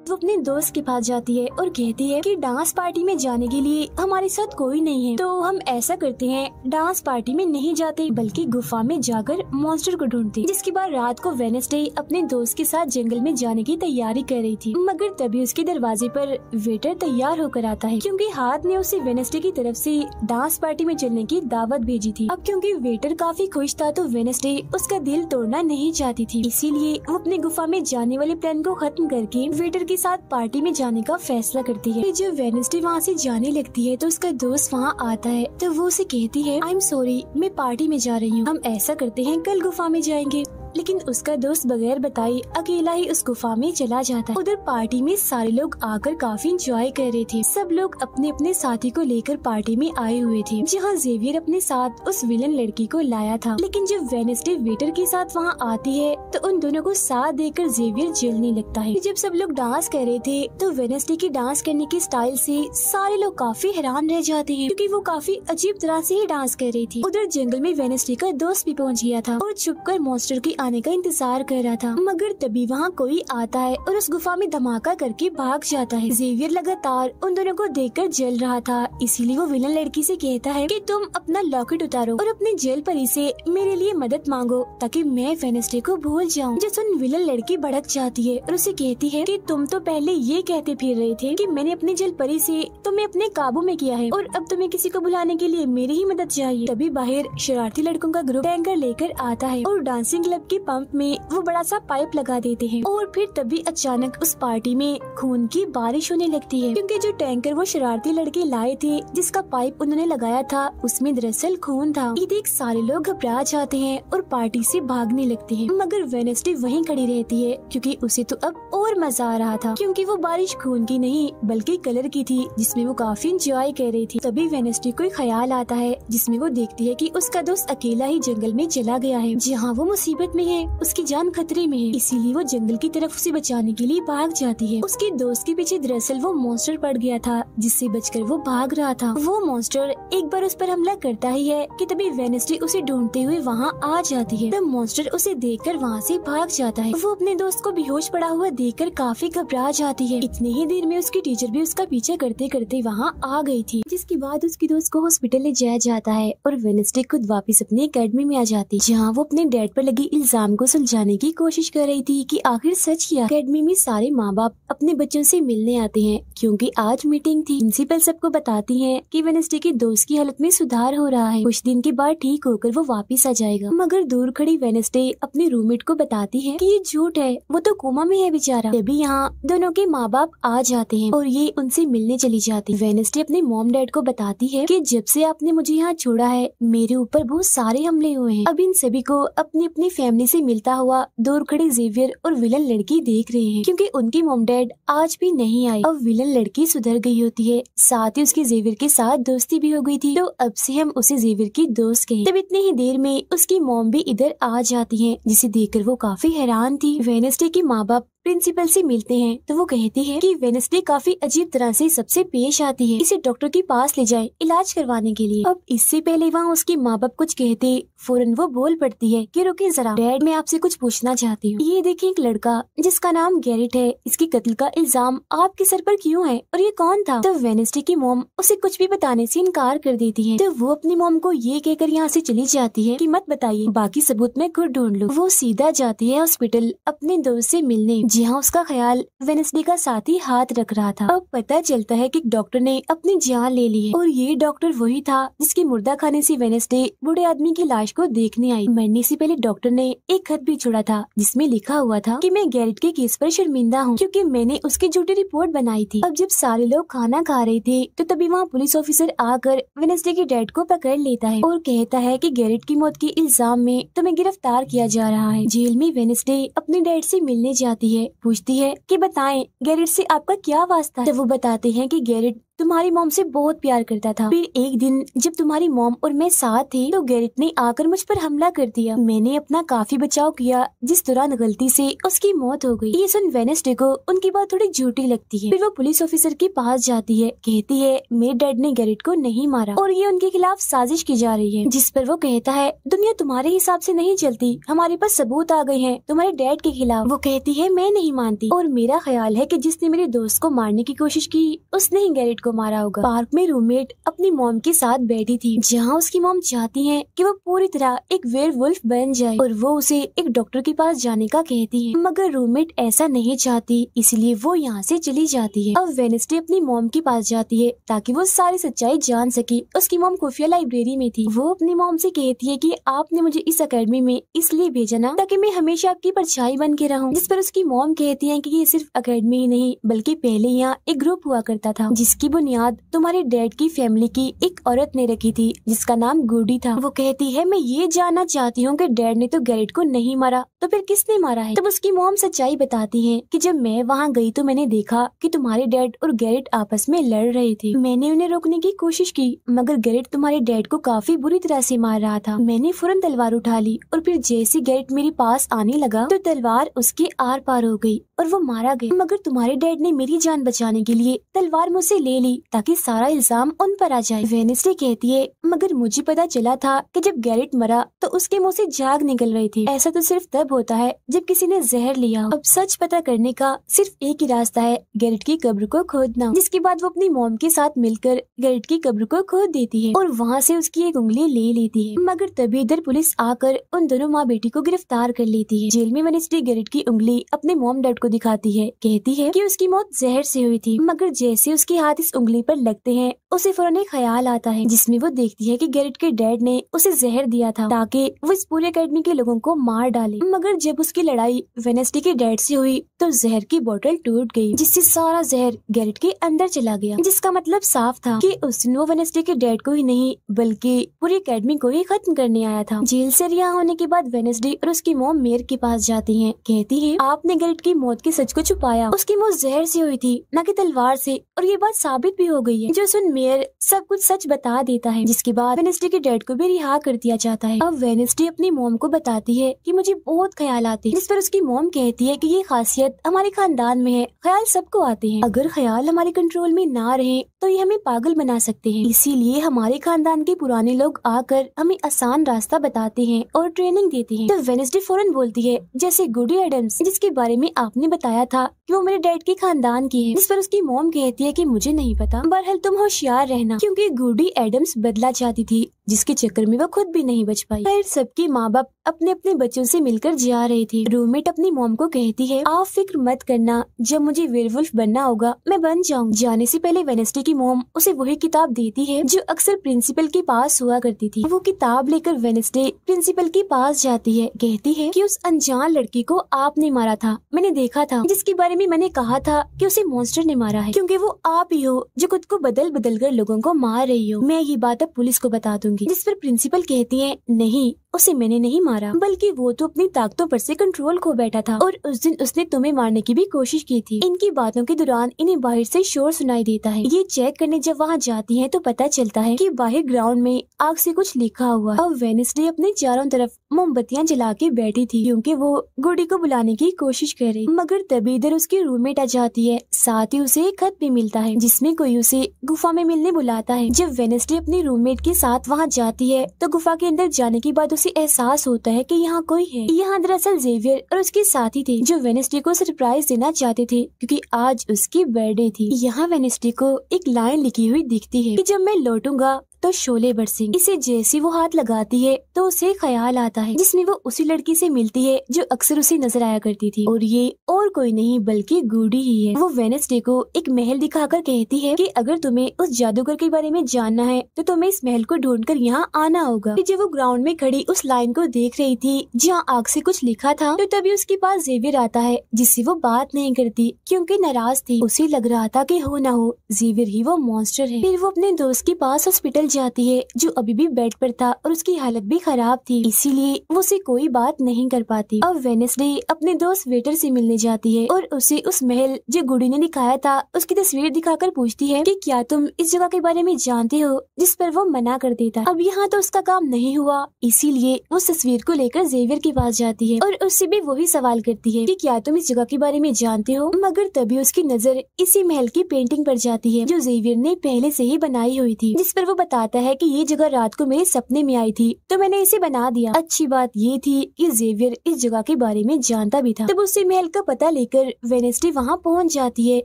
वो अपने दोस्त के पास जाती है और कहती है कि डांस पार्टी में जाने के लिए हमारे साथ कोई नहीं है, तो हम ऐसा करते हैं डांस पार्टी में नहीं जाते बल्कि गुफा में जाकर मॉन्स्टर को ढूंढते। जिसके बाद रात को वेडनेसडे अपने दोस्त के साथ जंगल में जाने की तैयारी कर रही थी, मगर तभी उसके दरवाजे पर वेटर तैयार होकर आता है क्योंकि हाथ ने उसे वेडनेसडे की तरफ से डांस पार्टी में चलने की दावत भेजी थी। अब क्योंकि वेटर काफी खुश था तो वेडनेसडे उसका दिल तोड़ना नहीं चाहती थी, इसीलिए वो अपने गुफा में जाने वाले प्लान को खत्म करके वेटर के साथ पार्टी में जाने का फैसला करती है। जब वेडनेसडे वहाँ से जाने लगती है तो उसका दोस्त वहाँ आता है तो वो उसे कहती है, आई एम सॉरी मैं पार्टी में जा रही हूँ, हम ऐसा करते हैं कल गुफा में जाएंगे। लेकिन उसका दोस्त बगैर बताए अकेला ही उस गुफा में चला जाता है। उधर पार्टी में सारे लोग आकर काफी एंजॉय कर रहे थे। सब लोग अपने अपने साथी को लेकर पार्टी में आए हुए थे, जहाँ जेवियर अपने साथ उस विलन लड़की को लाया था। लेकिन जब वेडनेसडे वेटर के साथ वहाँ आती है तो उन दोनों को साथ देकर जेवियर जलने लगता है। जब सब लोग डांस कर रहे थे तो वेडनेसडे की डांस करने की स्टाइल से सारे लोग काफी हैरान रह जाते हैं क्योंकि वो काफी अजीब तरह से ही डांस कर रही थी। उधर जंगल में वेडनेसडे का दोस्त भी पहुँच गया था और छुपकर मॉन्स्टर की आने का इंतजार कर रहा था, मगर तभी वहाँ कोई आता है और उस गुफा में धमाका करके भाग जाता है। जेवियर लगातार उन दोनों को देखकर जल रहा था, इसीलिए वो विलन लड़की से कहता है कि तुम अपना लॉकेट उतारो और अपने जेल परी से मेरे लिए मदद मांगो ताकि मैं वेडनेसडे को भूल जाऊं। जो सुन विलन लड़की भड़क जाती है और उसे कहती है कि तुम तो पहले ये कहते फिर रहे थे कि मैंने अपने जेल परी से तुम्हें अपने काबू में किया है और अब तुम्हें किसी को बुलाने के लिए मेरी ही मदद चाहिए। तभी बाहर शरारती लड़कों का ग्रुप टैंकर लेकर आता है और डांसिंग क्लब के पंप में वो बड़ा सा पाइप लगा देते हैं और फिर तभी अचानक उस पार्टी में खून की बारिश होने लगती है क्योंकि जो टैंकर वो शरारती लड़के लाए थे जिसका पाइप उन्होंने लगाया था उसमें दरअसल खून था। ये देख सारे लोग घबरा जाते हैं और पार्टी से भागने लगते हैं, मगर वेडनेसडे वहीं खड़ी रहती है क्योंकि उसे तो अब और मजा आ रहा था क्योंकि वो बारिश खून की नहीं बल्कि कलर की थी जिसमें वो काफी इंजॉय कर रही थी। तभी वेडनेसडे को ख्याल आता है जिसमें वो देखती है कि उसका दोस्त अकेला ही जंगल में चला गया है जहाँ वो मुसीबत में है, उसकी जान खतरे में है, इसीलिए वो जंगल की तरफ उसे बचाने के लिए भाग जाती है। उसके दोस्त के पीछे दरअसल वो मॉन्स्टर पड़ गया था जिससे बचकर वो भाग रहा था। वो मॉन्स्टर एक बार उस पर हमला करता ही है कि तभी वेडनेसडे उसे ढूंढते हुए वहाँ आ जाती है। तब मॉन्स्टर उसे देखकर वहाँ से भाग जाता है। वो अपने दोस्त को बेहोश पड़ा हुआ देखकर काफी घबरा जाती है। इतने ही देर में उसकी टीचर भी उसका पीछा करते करते वहाँ आ गई थी, जिसके बाद उसकी दोस्त को हॉस्पिटल ले जाया जाता है और वेडनेसडे खुद वापस अपनी एकेडमी में आ जाती है जहाँ वो अपने डैड पर लगी इल्जाम को सुलझाने की कोशिश कर रही थी कि आखिर सच क्या। अकेडमी में सारे माँ बाप अपने बच्चों से मिलने आते हैं क्योंकि आज मीटिंग थी। प्रिंसिपल सबको बताती है कि वेडनेसडे की दोस्त की हालत में सुधार हो रहा है, कुछ दिन के बाद ठीक होकर वो वापिस आ जाएगा। मगर दूर खड़ी वेडनेसडे अपने रूममेट को बताती है कि ये झूठ है, वो तो कोमा में है बेचारा। तभी यहाँ दोनों के माँ बाप आ जाते हैं और ये उनसे मिलने चली जाती है। वेडनेसडे अपने मॉम डैड को बताती है कि जब से आपने मुझे यहाँ छोड़ा है मेरे ऊपर बहुत सारे हमले हुए हैं। अब इन सभी को अपनी अपनी फैमिली से मिलता हुआ दूर खड़ी जेवियर और विलन लड़की देख रहे हैं क्योंकि उनके मॉम डैड आज भी नहीं आए। अब विलन लड़की सुधर गई होती है, साथ ही उसकी जेवियर के साथ दोस्ती भी हो गई थी, तो अब से हम उसे जेवियर की दोस्त कहें। तब इतनी ही देर में उसकी मॉम भी इधर आ जाती है, जिसे देखकर वो काफी हैरान थी। वेडनेसडे के माँ बाप प्रिंसिपल से मिलते हैं तो वो कहती है कि वेडनेसडे काफी अजीब तरह से सबसे पेश आती है, इसे डॉक्टर के पास ले जाए इलाज करवाने के लिए। अब इससे पहले वहाँ उसके माँ बाप कुछ कहते फौरन वो बोल पड़ती है कि रुकिए जरा डैड, मैं आपसे कुछ पूछना चाहती हूँ। ये देखिए एक लड़का जिसका नाम गैरेट है, इसके कत्ल का इल्जाम आपके सर पर क्यों है और ये कौन था? तो वेडनेसडे की मॉम उसे कुछ भी बताने से इनकार कर देती है। तो वो अपनी मॉम को ये कहकर यहाँ से चली जाती है कि मत बताइए, बाकी सबूत मैं खुद ढूंढ लूँ। वो सीधा जाती है हॉस्पिटल अपने दोस्त से मिलने, जहाँ उसका ख्याल वेडनेसडे का साथी हाथ रख रहा था। अब पता चलता है कि डॉक्टर ने अपनी जान ले ली है और ये डॉक्टर वही था जिसके मुर्दा खाने से वेडनेसडे बूढ़े आदमी की लाश को देखने आई। मरने से पहले डॉक्टर ने एक खत भी छोड़ा था जिसमें लिखा हुआ था कि मैं गैरेट के केस पर शर्मिंदा हूँ क्योंकि मैंने उसकी झूठी रिपोर्ट बनाई थी। अब जब सारे लोग खाना खा रहे थे तो तभी वहाँ पुलिस ऑफिसर आकर वेडनेसडे के डैड को पकड़ लेता है और कहता है कि गैरेट की मौत के इल्जाम में तुम्हें गिरफ्तार किया जा रहा है। जेल में वेडनेसडे अपने डैड से मिलने जाती है, पूछती है कि बताएं गैरेट से आपका क्या वास्ता है। तो वो बताते हैं कि गैरेट तुम्हारी मॉम से बहुत प्यार करता था, फिर एक दिन जब तुम्हारी मॉम और मैं साथ थे तो गैरेट ने आकर मुझ पर हमला कर दिया। मैंने अपना काफी बचाव किया जिस दौरान गलती से उसकी मौत हो गई। ये सुन वेडनेसडे को उनकी बात थोड़ी झूठी लगती है। फिर वो पुलिस ऑफिसर के पास जाती है, कहती है मेरे डैड ने गैरेट को नहीं मारा और ये उनके खिलाफ साजिश की जा रही है। जिस पर वो कहता है दुनिया तुम्हारे हिसाब से नहीं चलती, हमारे पास सबूत आ गए हैं तुम्हारे डैड के खिलाफ। वो कहती है मैं नहीं मानती और मेरा ख्याल है कि जिसने मेरे दोस्त को मारने की कोशिश की उसने ही गैरेट को मारा होगा। पार्क में रूममेट अपनी मॉम के साथ बैठी थी, जहाँ उसकी मॉम चाहती है कि वो पूरी तरह एक वेयरवुल्फ बन जाए और वो उसे एक डॉक्टर के पास जाने का कहती है, मगर रूममेट ऐसा नहीं चाहती, इसलिए वो यहाँ से चली जाती है। अब वेडनेसडे अपनी मॉम के पास जाती है ताकि वो सारी सच्चाई जान सके। उसकी मॉम खुफिया लाइब्रेरी में थी। वो अपनी मॉम से कहती है कि आपने मुझे इस अकेडमी में इसलिए भेजा ना ताकि मैं हमेशा आपकी परछाई बन के रहूं। जिस पर उसकी मॉम कहती है कि ये सिर्फ अकेडमी ही नहीं बल्कि पहले यहाँ एक ग्रुप हुआ करता था जिसकी बुनियाद तुम्हारे डैड की फैमिली की एक औरत ने रखी थी जिसका नाम गुडी था। वो कहती है मैं ये जानना चाहती हूँ कि डैड ने तो गैरेट को नहीं मारा तो फिर किसने मारा है। तब उसकी मॉम सच्चाई बताती है कि जब मैं वहाँ गई तो मैंने देखा कि तुम्हारे डैड और गैरेट आपस में लड़ रहे थे। मैंने उन्हें रोकने की कोशिश की मगर गैरेट तुम्हारे डैड को काफी बुरी तरह से मार रहा था। मैंने फौरन तलवार उठा ली और फिर जैसे गैरेट मेरे पास आने लगा तो तलवार उसके आर पार हो गई और वो मारा गया। मगर तुम्हारे डैड ने मेरी जान बचाने के लिए तलवार मुझसे ले ली ताकि सारा इल्जाम उन पर आ जाए। वेडनेसडे कहती है मगर मुझे पता चला था कि जब गैरेट मरा तो उसके मुंह से झाग निकल रहे थे। ऐसा तो सिर्फ तब होता है जब किसी ने जहर लिया हो। अब सच पता करने का सिर्फ एक ही रास्ता है, गैरेट की कब्र को खोदना। जिसके बाद वो अपनी मॉम के साथ मिलकर गैरेट की कब्र को खोद देती है और वहाँ से उसकी एक उंगली ले लेती है। मगर तभी इधर पुलिस आकर उन दोनों माँ बेटी को गिरफ्तार कर लेती है। जेल में वेडनेसडे गैरेट की उंगली अपने मॉम डैड को दिखाती है, कहती है कि उसकी मौत जहर से हुई थी। मगर जैसे उसके हाथ इस उंगली पर लगते हैं उसे फौरन एक ख्याल आता है जिसमें वो देखती है कि गैरेट के डैड ने उसे जहर दिया था ताकि वो इस पूरे अकेडमी के लोगों को मार डाले। मगर जब उसकी लड़ाई वेडनेसडे के डैड से हुई तो जहर की बोतल टूट गई जिससे सारा जहर गैरेट के अंदर चला गया, जिसका मतलब साफ था कि उस दिन वो वेडनेसडे के डैड को ही नहीं बल्कि पूरी अकेडमी को ही खत्म करने आया था। जेल से रिहा होने के बाद वेडनेसडे और उसकी मॉम मेयर के पास जाती है, कहती है आपने गैरेट की मौत के सच को छुपाया, उसकी मौत जहर से हुई थी न कि तलवार से और ये बात साबित भी हो गई है। जो सुन मेयर सब कुछ सच बता देता है जिसके बाद वेडनेसडे के डैड को भी रिहा कर दिया जाता है। अब वेडनेसडे अपनी मॉम को बताती है कि मुझे बहुत ख्याल आते हैं, जिस पर उसकी मॉम कहती है कि ये खासियत हमारे खानदान में है, ख्याल सबको आते हैं, अगर ख्याल हमारे कंट्रोल में ना रहे तो ये हमें पागल बना सकते हैं, इसीलिए हमारे खानदान के पुराने लोग आकर हमें आसान रास्ता बताते हैं और ट्रेनिंग देते हैं। तो वेडनेसडे फौरन बोलती है जैसे गुडी एडम्स जिसके बारे में आपने बताया था कि वो मेरे डैड के खानदान की है, जिस पर उसकी मॉम कहती है कि मुझे नहीं पता, बहरहाल तुम होशियार रहना क्योंकि गुडी एडम्स बदला चाहती थी जिसके चक्कर में वो खुद भी नहीं बच पाई। फिर सबके माँ बाप अपने अपने बच्चों से मिलकर जा रहे थे। रूममेट अपनी मॉम को कहती है, आप फिक्र मत करना, जब मुझे वेयरवुल्फ बनना होगा मैं बन जाऊंगी। जाने से पहले वेडनेसडे की मॉम उसे वही किताब देती है जो अक्सर प्रिंसिपल के पास हुआ करती थी। वो किताब लेकर वेडनेसडे प्रिंसिपल के पास जाती है। कहती है कि उस अनजान लड़की को आपने मारा था, मैंने देखा था, जिसके बारे में मैंने कहा था कि उसे मॉन्स्टर ने मारा है, क्योंकि वो आप ही हो जो खुद को बदल बदल कर लोगों को मार रही हो। मैं ये बात अब पुलिस को बता दूंगी। जिस पर प्रिंसिपल कहती है, नहीं, उसे मैंने नहीं मारा, बल्कि वो तो अपनी ताकतों पर से कंट्रोल खो बैठा था और उस दिन उसने तुम्हें मारने की भी कोशिश की थी। इनकी बातों के दौरान इन्हें बाहर से शोर सुनाई देता है। ये चेक करने जब वहाँ जाती हैं तो पता चलता है कि बाहर ग्राउंड में आग से कुछ लिखा हुआ। अब वेडनेसडे अपने चारों तरफ मोमबत्तियां जला के बैठी थी क्योंकि वो गुडी को बुलाने की कोशिश कर रही, मगर तभी इधर उसकी रूममेट आ जाती है। साथ ही उसे एक खत भी मिलता है जिसमें कोई उसे गुफा में मिलने बुलाता है। जब वेडनेसडे अपनी रूममेट के साथ वहाँ जाती है तो गुफा के अंदर जाने के बाद उसे एहसास होता है कि यहाँ कोई है। यहाँ दरअसल जेवियर और उसके साथी थे जो वेडनेसडे को सरप्राइज देना चाहते थे क्योंकि आज उसकी बर्थडे थी। यहाँ वेडनेसडे को एक लाइन लिखी हुई दिखती है कि जब मैं लौटूंगा तो शोले बरसेंगे। इसे जैसी वो हाथ लगाती है तो उसे ख्याल आता है जिसमें वो उसी लड़की से मिलती है जो अक्सर उसे नजर आया करती थी, और ये और कोई नहीं बल्कि गुडी ही है। वो वेडनेसडे को एक महल दिखाकर कहती है कि अगर तुम्हें उस जादूगर के बारे में जानना है तो तुम्हें इस महल को ढूंढकर यहाँ आना होगा। जब वो ग्राउंड में खड़ी उस लाइन को देख रही थी जहाँ आग से कुछ लिखा था तो तभी उसके पास जेवियर आता है जिससे वो बात नहीं करती क्योंकि नाराज थी। उसे लग रहा था कि हो ना हो जेवियर ही वो मॉन्स्टर है। फिर वो अपने दोस्त के पास हॉस्पिटल जाती है जो अभी भी बेड पर था और उसकी हालत भी खराब थी, इसीलिए वो उसे कोई बात नहीं कर पाती। अब वेडनेसडे अपने दोस्त वेटर से मिलने जाती है और उसे उस महल जो गुडी ने दिखाया था उसकी तस्वीर दिखाकर पूछती है कि क्या तुम इस जगह के बारे में जानते हो, जिस पर वो मना कर देता। अब यहाँ तो उसका काम नहीं हुआ, इसीलिए वो तस्वीर को लेकर जेवियर के पास जाती है और उससे भी वही सवाल करती है कि क्या तुम इस जगह के बारे में जानते हो, मगर तभी उसकी नजर इसी महल की पेंटिंग पर जाती है जो जेवियर ने पहले से ही बनाई हुई थी, जिस पर वो बताता है कि ये जगह रात को मेरे सपने में आई थी तो मैंने इसे बना दिया। अच्छी बात ये थी कि जेवियर इस जगह के बारे में जानता भी था। तब उससे महल का पता लेकर वेडनेसडे वहाँ पहुँच जाती है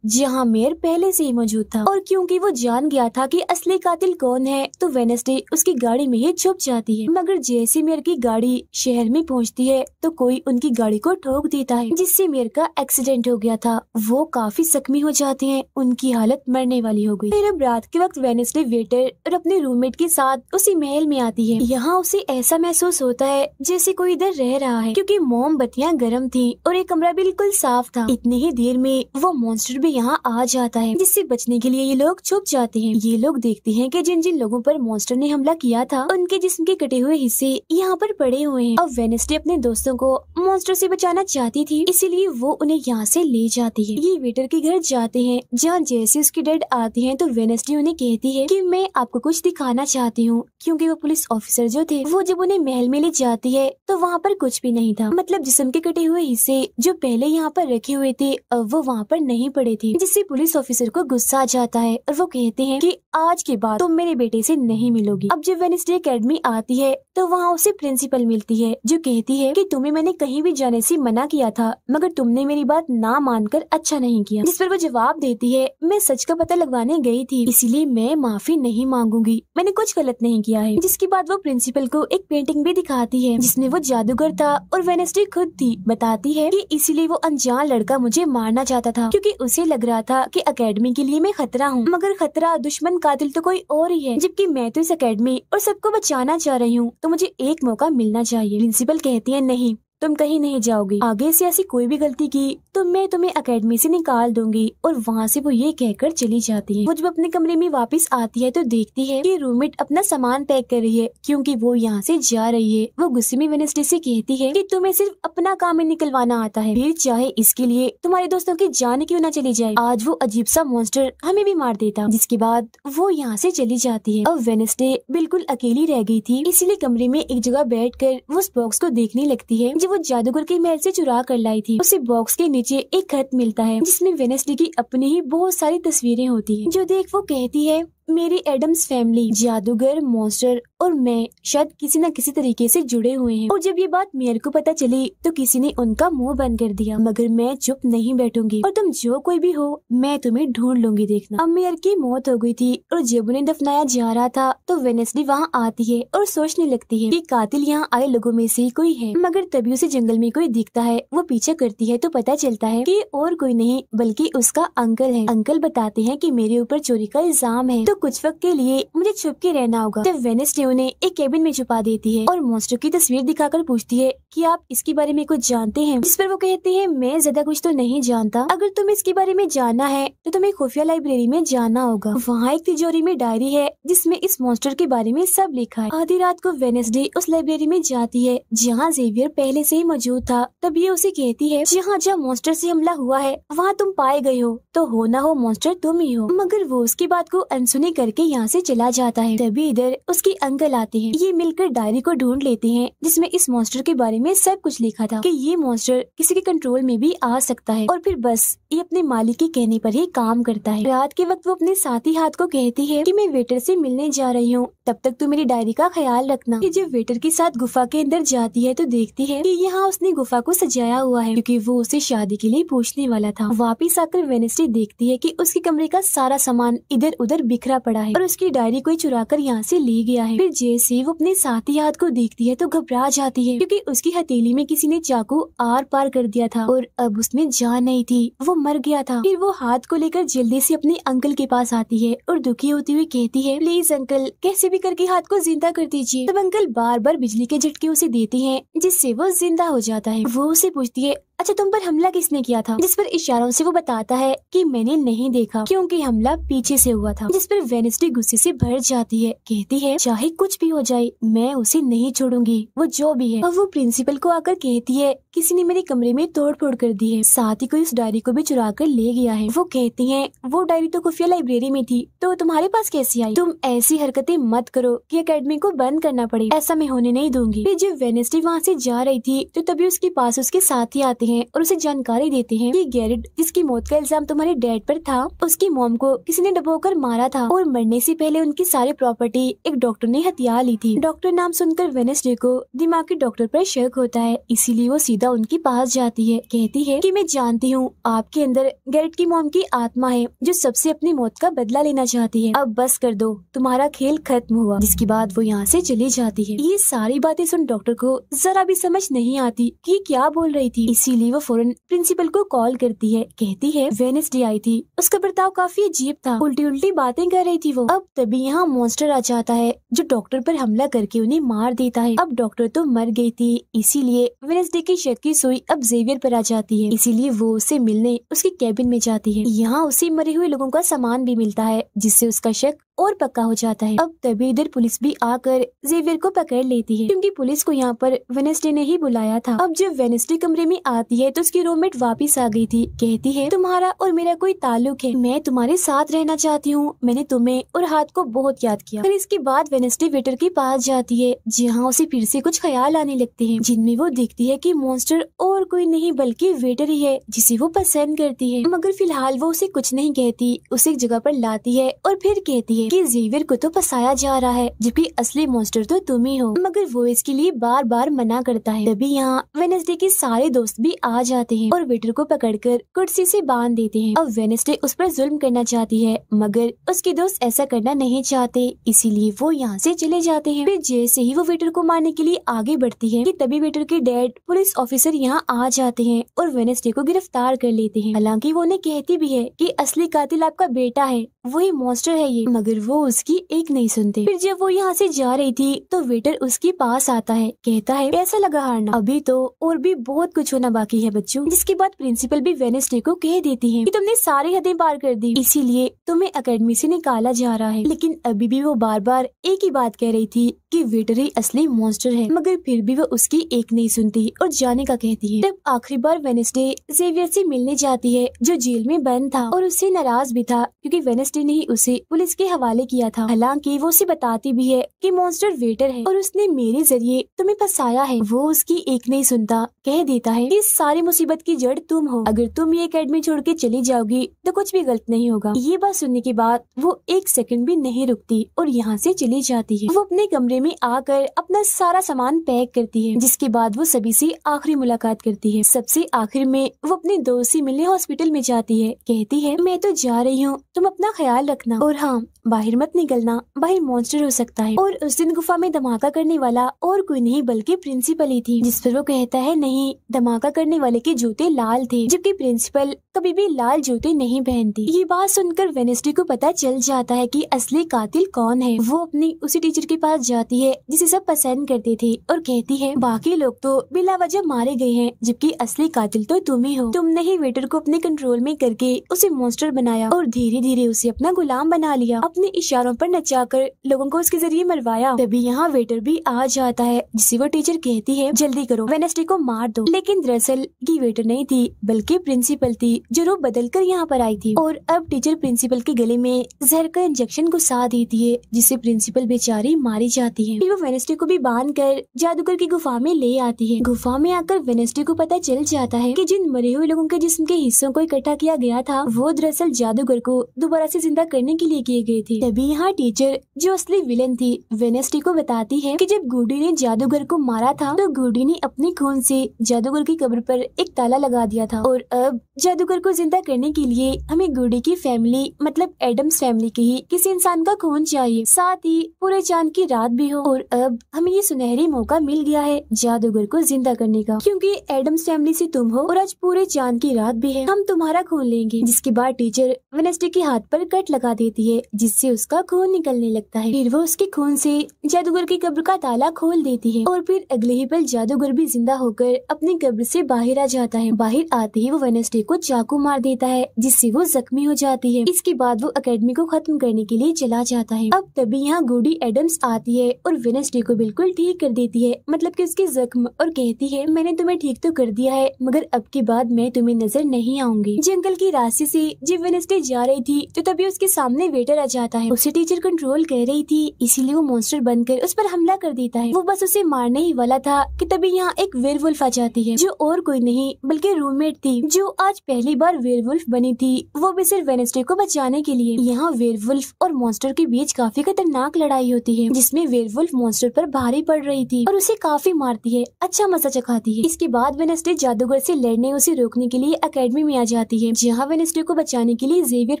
जहाँ मेयर पहले से ही मौजूद था, और क्योंकि वो जान गया था कि असली कातिल कौन है तो वेडनेसडे उसकी गाड़ी में ही छुप जाती है। मगर जैसे मेयर की गाड़ी शहर में पहुँचती है तो कोई उनकी गाड़ी को ठोक देता है जिससे मेयर का एक्सीडेंट हो गया था। वो काफी जख्मी हो जाते हैं, उनकी हालत मरने वाली हो गई। फिर अब रात के वक्त वेडनेसडे वेटर और अपने रूममेट के साथ उसी महल में आती है। यहाँ उसे ऐसा महसूस होता है जैसे कोई इधर रह रहा है क्योंकि मोमबत्तियां गर्म थी और ये कमरा बिल्कुल साफ था। इतनी ही देर में वो मॉन्स्टर भी यहाँ आ जाता है जिससे बचने के लिए ये लोग छुप जाते हैं। ये लोग देखते हैं कि जिन जिन लोगों पर मॉन्स्टर ने हमला किया था उनके जिस्म के कटे हुए हिस्से यहाँ पर पड़े हुए हैं। अब वेडनेसडे अपने दोस्तों को मॉन्स्टर से बचाना चाहती थी, इसीलिए वो उन्हें यहाँ से ले जाती है। ये वेटर के घर जाते हैं जहाँ जैसे उसकी डैड आती है तो वेडनेसडे उन्हें कहती है कि मैं आपको कुछ दिखाना चाहती हूँ, क्योंकि वो पुलिस ऑफिसर जो थे वो जब उन्हें महल में ले जाती है तो वहाँ पर कुछ भी नहीं था। मतलब जिस्म के कटे हुए हिस्से जो पहले यहाँ पर रखे हुए थे अब वो वहाँ पर नहीं पड़े थे, जिससे पुलिस ऑफिसर को गुस्सा आ जाता है और वो कहते हैं कि आज के बाद तुम मेरे बेटे से नहीं मिलोगी। अब जब वेडनेसडे एकेडमी आती है तो वहाँ उसे प्रिंसिपल मिलती है जो कहती है कि तुम्हें मैंने कहीं भी जाने से मना किया था मगर तुमने मेरी बात ना मानकर अच्छा नहीं किया। जिस पर वो जवाब देती है, मैं सच का पता लगवाने गई थी, इसीलिए मैं माफी नहीं मांगूंगी, मैंने कुछ गलत नहीं किया है। जिसके बाद वो प्रिंसिपल को एक पेंटिंग भी दिखाती है जिसमें वो जादूगर था और वेडनेसडे खुद थी। बताती है कि इसीलिए वो अनजान लड़का मुझे मारना चाहता था क्योंकि उसे लग रहा था कि एकेडमी के लिए मैं खतरा हूँ, मगर खतरा दुश्मन कातिल तो कोई और ही है, जबकि मैं तो इस एकेडमी और सबको बचाना चाह रही हूँ तो मुझे एक मौका मिलना चाहिए। प्रिंसिपल कहती है, नहीं, तुम कहीं नहीं जाओगी, आगे से ऐसी कोई भी गलती की तो मैं तुम्हें एकेडमी से निकाल दूंगी। और वहाँ से वो ये कहकर चली जाती है। वो जब अपने कमरे में वापस आती है तो देखती है कि रूममेट अपना सामान पैक कर रही है क्योंकि वो यहाँ से जा रही है। वो गुस्से में वेडनेसडे से कहती है कि तुम्हें सिर्फ अपना काम ही निकलवाना आता है, फिर चाहे इसके लिए तुम्हारे दोस्तों की जान क्यों ना चली जाए, आज वो अजीब सा मॉन्स्टर हमें भी मार देता। जिसके बाद वो यहाँ से चली जाती है। अब वेडनेसडे बिल्कुल अकेली रह गई थी, इसीलिए कमरे में एक जगह बैठकर वो उस बॉक्स को देखने लगती है वो जादूगर के महल से चुरा कर लाई थी। उसे बॉक्स के नीचे एक खत मिलता है जिसमें वेडनेसडे की अपनी ही बहुत सारी तस्वीरें होती हैं। जो देख वो कहती है, मेरी एडम्स फैमिली, जादूगर, मॉन्स्टर और मैं शायद किसी न किसी तरीके से जुड़े हुए हैं। और जब ये बात मेयर को पता चली तो किसी ने उनका मुंह बंद कर दिया। मगर मैं चुप नहीं बैठूंगी और तुम जो कोई भी हो मैं तुम्हें ढूंढ लूंगी, देखना। अब मेयर की मौत हो गई थी और जब उन्हें दफनाया जा रहा था तो वेनेसडे वहाँ आती है और सोचने लगती है कि कातिल यहाँ आए लोगों में से कोई है। मगर तभी उसे जंगल में कोई दिखता है। वो पीछे करती है तो पता चलता है कि और कोई नहीं बल्कि उसका अंकल है। अंकल बताते हैं कि मेरे ऊपर चोरी का इल्जाम है तो कुछ वक्त के लिए मुझे छुप के रहना होगा। तब वेनेसडे उन्हें एक केबिन में छुपा देती है और मॉन्स्टर की तस्वीर दिखाकर पूछती है कि आप इसके बारे में कुछ जानते हैं। जिस पर वो कहते हैं मैं ज्यादा कुछ तो नहीं जानता, अगर तुम्हें इसके बारे में जानना है तो तुम्हें खुफिया लाइब्रेरी में जाना होगा। वहाँ एक तिजोरी में डायरी है जिसमें इस मॉन्स्टर के बारे में सब लिखा है। आधी रात को वेनेसडे उस लाइब्रेरी में जाती है जहाँ जेवियर पहले से ही मौजूद था। तब ये उसे कहती है जहाँ जहाँ मॉन्स्टर से हमला हुआ है वहाँ तुम पाए गए हो तो हो ना हो मॉन्स्टर तुम ही हो। मगर वो उसकी बात को अनसुनी करके यहाँ से चला जाता है। तभी इधर उसके अंकल आते हैं। ये मिलकर डायरी को ढूंढ लेते हैं जिसमें इस मॉन्स्टर के बारे में सब कुछ लिखा था कि ये मॉन्स्टर किसी के कंट्रोल में भी आ सकता है और फिर बस ये अपने मालिक के कहने पर ही काम करता है। रात के वक्त वो अपने साथी हाथ को कहती है कि मैं वेटर से मिलने जा रही हूँ, तब तक तू मेरी डायरी का ख्याल रखना। कि जब वेटर के साथ गुफा के अंदर जाती है तो देखती है कि यहाँ उसने गुफा को सजाया हुआ है क्योंकि वो उसे शादी के लिए पूछने वाला था। वापिस आकर वेनेसडे देखती है कि उसके कमरे का सारा सामान इधर उधर बिखरा पड़ा है और उसकी डायरी कोई चुरा कर यहाँ से ले गया है। फिर जैसे वो अपने साथी हाथ को देखती है तो घबरा जाती है क्योंकि उसकी हथेली में किसी ने चाकू आर पार कर दिया था और अब उसमें जान नहीं थी, वो मर गया था। फिर वो हाथ को लेकर जल्दी से अपने अंकल के पास आती है और दुखी होती हुई कहती है प्लीज अंकल कैसे भी करके हाथ को जिंदा कर दीजिए। तब अंकल बार बार बिजली के झटके उसे देते हैं जिससे वो जिंदा हो जाता है। वो उसे पूछती है अच्छा तुम पर हमला किसने किया था, जिस पर इशारों से वो बताता है कि मैंने नहीं देखा क्योंकि हमला पीछे से हुआ था। जिस पर वेनेसडे गुस्से से भर जाती है, कहती है चाहे कुछ भी हो जाए मैं उसे नहीं छोड़ूंगी, वो जो भी है। और वो प्रिंसिपल को आकर कहती है किसी ने मेरे कमरे में तोड़ फोड़ कर दी है, साथ ही कोई उस डायरी को भी चुरा कर ले गया है। वो कहती है वो डायरी तो खुफिया लाइब्रेरी में थी तो तुम्हारे पास कैसे आई, तुम ऐसी हरकतें मत करो कि अकेडमी को बंद करना पड़े, ऐसा मैं होने नहीं दूंगी। फिर जब वेनेसडे वहाँ से जा रही थी तो तभी उसके पास उसके साथी आते हैं और उसे जानकारी देते हैं कि गैरेट जिसकी मौत का इल्जाम तुम्हारे डैड पर था उसकी मॉम को किसी ने डबोकर मारा था और मरने से पहले उनकी सारी प्रॉपर्टी एक डॉक्टर ने हथिया ली थी। डॉक्टर नाम सुनकर वेनेसडे को दिमागी डॉक्टर पर शक होता है, इसीलिए वो सीधा उनके पास जाती है। कहती है कि मैं जानती हूँ आपके अंदर गैरेट की मॉम की आत्मा है जो सबसे अपनी मौत का बदला लेना चाहती है, अब बस कर दो तुम्हारा खेल खत्म हुआ। जिसके बाद वो यहाँ से चली जाती है। ये सारी बातें सुन डॉक्टर को जरा भी समझ नहीं आती कि क्या बोल रही थी, इसीलिए वो फौरन प्रिंसिपल को कॉल करती है। कहती है वेनेसडे आई थी, उसका बर्ताव काफी अजीब था, उल्टी उल्टी बातें कर रही थी वो। अब तभी यहाँ मॉन्स्टर आ जाता है जो डॉक्टर पर हमला करके उन्हें मार देता है। अब डॉक्टर तो मर गई थी, इसीलिए वेनेसडे की शक की सुई अब जेवियर पर आ जाती है, इसीलिए वो उसे मिलने उसके कैबिन में जाती है। यहाँ उसे मरे हुए लोगों का सामान भी मिलता है जिससे उसका शक और पक्का हो जाता है। अब तभी इधर पुलिस भी आकर जेवियर को पकड़ लेती है क्योंकि पुलिस को यहाँ पर वेनेसडे ने ही बुलाया था। अब जब वेनेसडे कमरे में आती है तो उसकी रूममेट वापस आ गई थी। कहती है तुम्हारा और मेरा कोई ताल्लुक है, मैं तुम्हारे साथ रहना चाहती हूँ, मैंने तुम्हें और हाथ को बहुत याद किया। फिर इसके बाद वेनेसडे वेटर के पास जाती है जहाँ उसे फिर से कुछ ख्याल आने लगते हैं जिनमें वो देखती है कि मॉन्स्टर और कोई नहीं बल्कि वेटर ही है जिसे वो पसंद करती है। मगर फिलहाल वो उसे कुछ नहीं कहती, उसे एक जगह पर लाती है और फिर कहती है कि जेवियर को तो फंसाया जा रहा है जबकि असली मॉन्स्टर तो तुम ही हो। मगर वो इसके लिए बार बार मना करता है। तभी यहाँ वेनेसडे के सारे दोस्त भी आ जाते हैं और वेटर को पकड़कर कुर्सी से बांध देते हैं। अब वेनेसडे उस पर जुल्म करना चाहती है मगर उसके दोस्त ऐसा करना नहीं चाहते, इसीलिए वो यहाँ से चले जाते हैं। फिर जैसे ही वो वेटर को मारने के लिए आगे बढ़ती है कि तभी वेटर के डैड पुलिस ऑफिसर यहाँ आ जाते हैं और वेनेसडे को गिरफ्तार कर लेते हैं। हालांकि वो उन्हें कहती भी है कि असली कातिल आपका बेटा है, वही मॉन्स्टर है ये, मगर वो उसकी एक नहीं सुनते। फिर जब वो यहाँ से जा रही थी तो वेटर उसके पास आता है, कहता है कैसा लगा हारना, अभी तो और भी बहुत कुछ होना बाकी है बच्चों। जिसके बाद प्रिंसिपल भी वेनेसडे को कह देती है कि तुमने सारी हदें पार कर दी, इसीलिए तुम्हें अकेडमी से निकाला जा रहा है। लेकिन अभी भी वो बार बार एक ही बात कह रही थी कि वेटर ही असली मॉन्स्टर है, मगर फिर भी वो उसकी एक नहीं सुनती और जाने का कहती है। तब आखिरी बार वेनेसडे जेवियर से मिलने जाती है जो जेल में बंद था और उससे नाराज भी था क्योंकि वेनेसडे ने ही उसे पुलिस के हवाले हवाले किया था। हालांकि वो उसे बताती भी है कि मॉन्स्टर वेटर है और उसने मेरे जरिए तुम्हें फंसाया है। वो उसकी एक नहीं सुनता, कह देता है कि इस सारी मुसीबत की जड़ तुम हो। अगर तुम ये एकेडमी छोड़ के चली जाओगी तो कुछ भी गलत नहीं होगा। ये बात सुनने के बाद वो एक सेकंड भी नहीं रुकती और यहाँ से चली जाती है। वो अपने कमरे में आकर अपना सारा सामान पैक करती है, जिसके बाद वो सभी से आखिरी मुलाकात करती है। सबसे आखिर में वो अपने दोस्त से मिलने हॉस्पिटल में जाती है। कहती है मैं तो जा रही हूँ, तुम अपना ख्याल रखना और हाँ बाहर मत निकलना, बाहर मॉन्स्टर हो सकता है। और उस दिन गुफा में धमाका करने वाला और कोई नहीं बल्कि प्रिंसिपल ही थी। जिस पर वो कहता है नहीं, धमाका करने वाले के जूते लाल थे, जबकि प्रिंसिपल कभी भी लाल जूते नहीं पहनती। ये बात सुनकर वेडनेसडे को पता चल जाता है कि असली कातिल कौन है। वो अपनी उसी टीचर के पास जाती है जिसे सब पसंद करते थे और कहती है बाकी लोग तो बिला वजह मारे गए हैं, जबकि असली कातिल तो तुम ही हो। तुमने ही वेटर को अपने कंट्रोल में करके उसे मॉन्स्टर बनाया और धीरे धीरे उसे अपना गुलाम बना लिया। अपने इशारों पर नचाकर लोगों को उसके जरिए मरवाया। तभी यहाँ वेटर भी आ जाता है, जिसे वो टीचर कहती है जल्दी करो, वेडनेसडे को मार दो। लेकिन दरअसल ये वेटर नहीं थी बल्कि प्रिंसिपल थी, जो रूप बदल कर यहाँ पर आई थी। और अब टीचर प्रिंसिपल के गले में जहर का इंजेक्शन घुसा देती है, जिससे प्रिंसिपल बेचारी मारी जाती है। फिर वो वेडनेसडे को भी बांध कर जादूगर की गुफा में ले आती है। गुफा में आकर वेडनेसडे को पता चल जाता है कि जिन मरे हुए लोगों के जिस्म के हिस्सों को इकट्ठा किया गया था वो दरअसल जादूगर को दोबारा से जिंदा करने के लिए किए गए थे। तभी यहाँ टीचर जो असली विलन थी वेडनेसडे को बताती है कि जब गुडी ने जादूगर को मारा था तो गुडी ने अपने खून से जादूगर की कब्र पर एक ताला लगा दिया था और अब जादूगर को जिंदा करने के लिए हमें गुडी की फैमिली मतलब एडम्स फैमिली के ही किसी इंसान का खून चाहिए, साथ ही पूरे चांद की रात भी हो। और अब हमें ये सुनहरी मौका मिल गया है जादूगर को जिंदा करने का, क्योंकि एडम्स फैमिली से तुम हो और आज पूरे चांद की रात भी है, हम तुम्हारा खून लेंगे। जिसके बाद टीचर वेडनेसडे के हाथ पर कट लगा देती है, जिससे उसका खून निकलने लगता है। फिर वो उसके खून से जादूगर की कब्र का ताला खोल देती है और फिर अगले ही पल जादूगर भी जिंदा होकर अपनी कब्र से बाहर आ जाता है। बाहर आते ही वो वेडनेसडे को चाकू मार देता है, जिससे वो जख्मी हो जाती है। इसके बाद वो एकेडमी को खत्म करने के लिए चला जाता है। अब तभी यहाँ गुडी एडम्स आती है और वेडनेसडे को बिल्कुल ठीक कर देती है, मतलब कि उसके जख्म, और कहती है मैंने तुम्हें ठीक तो कर दिया है मगर अब के बाद मैं तुम्हें नजर नहीं आऊंगी। जंगल की रास्ते से जब वेडनेसडे जा रही थी तो तभी उसके सामने वेटर आ जाता है। उसे टीचर कंट्रोल कर रही थी, इसीलिए वो मॉन्स्टर बनकर उस पर हमला कर देता है। वो बस उसे मारने ही वाला था कि तभी यहाँ एक वेयरवुल्फ आ जाती है, जो और कोई नहीं बल्कि रूममेट थी, जो आज पहली बार वेयरवुल्फ बनी थी, वो भी सिर्फ वेडनेसडे को बचाने के लिए। यहाँ वेयरवुल्फ और मॉन्स्टर के बीच काफी खतरनाक लड़ाई होती है, जिसमें वेयरवुल्फ मॉन्स्टर पर भारी पड़ रही थी और उसे काफी मारती है, अच्छा मजा चखाती है। इसके बाद वेडनेसडे जादूगर से लड़ने उसे रोकने के लिए एकेडमी में आ जाती है, जहाँ वेडनेसडे को बचाने के लिए जेवियर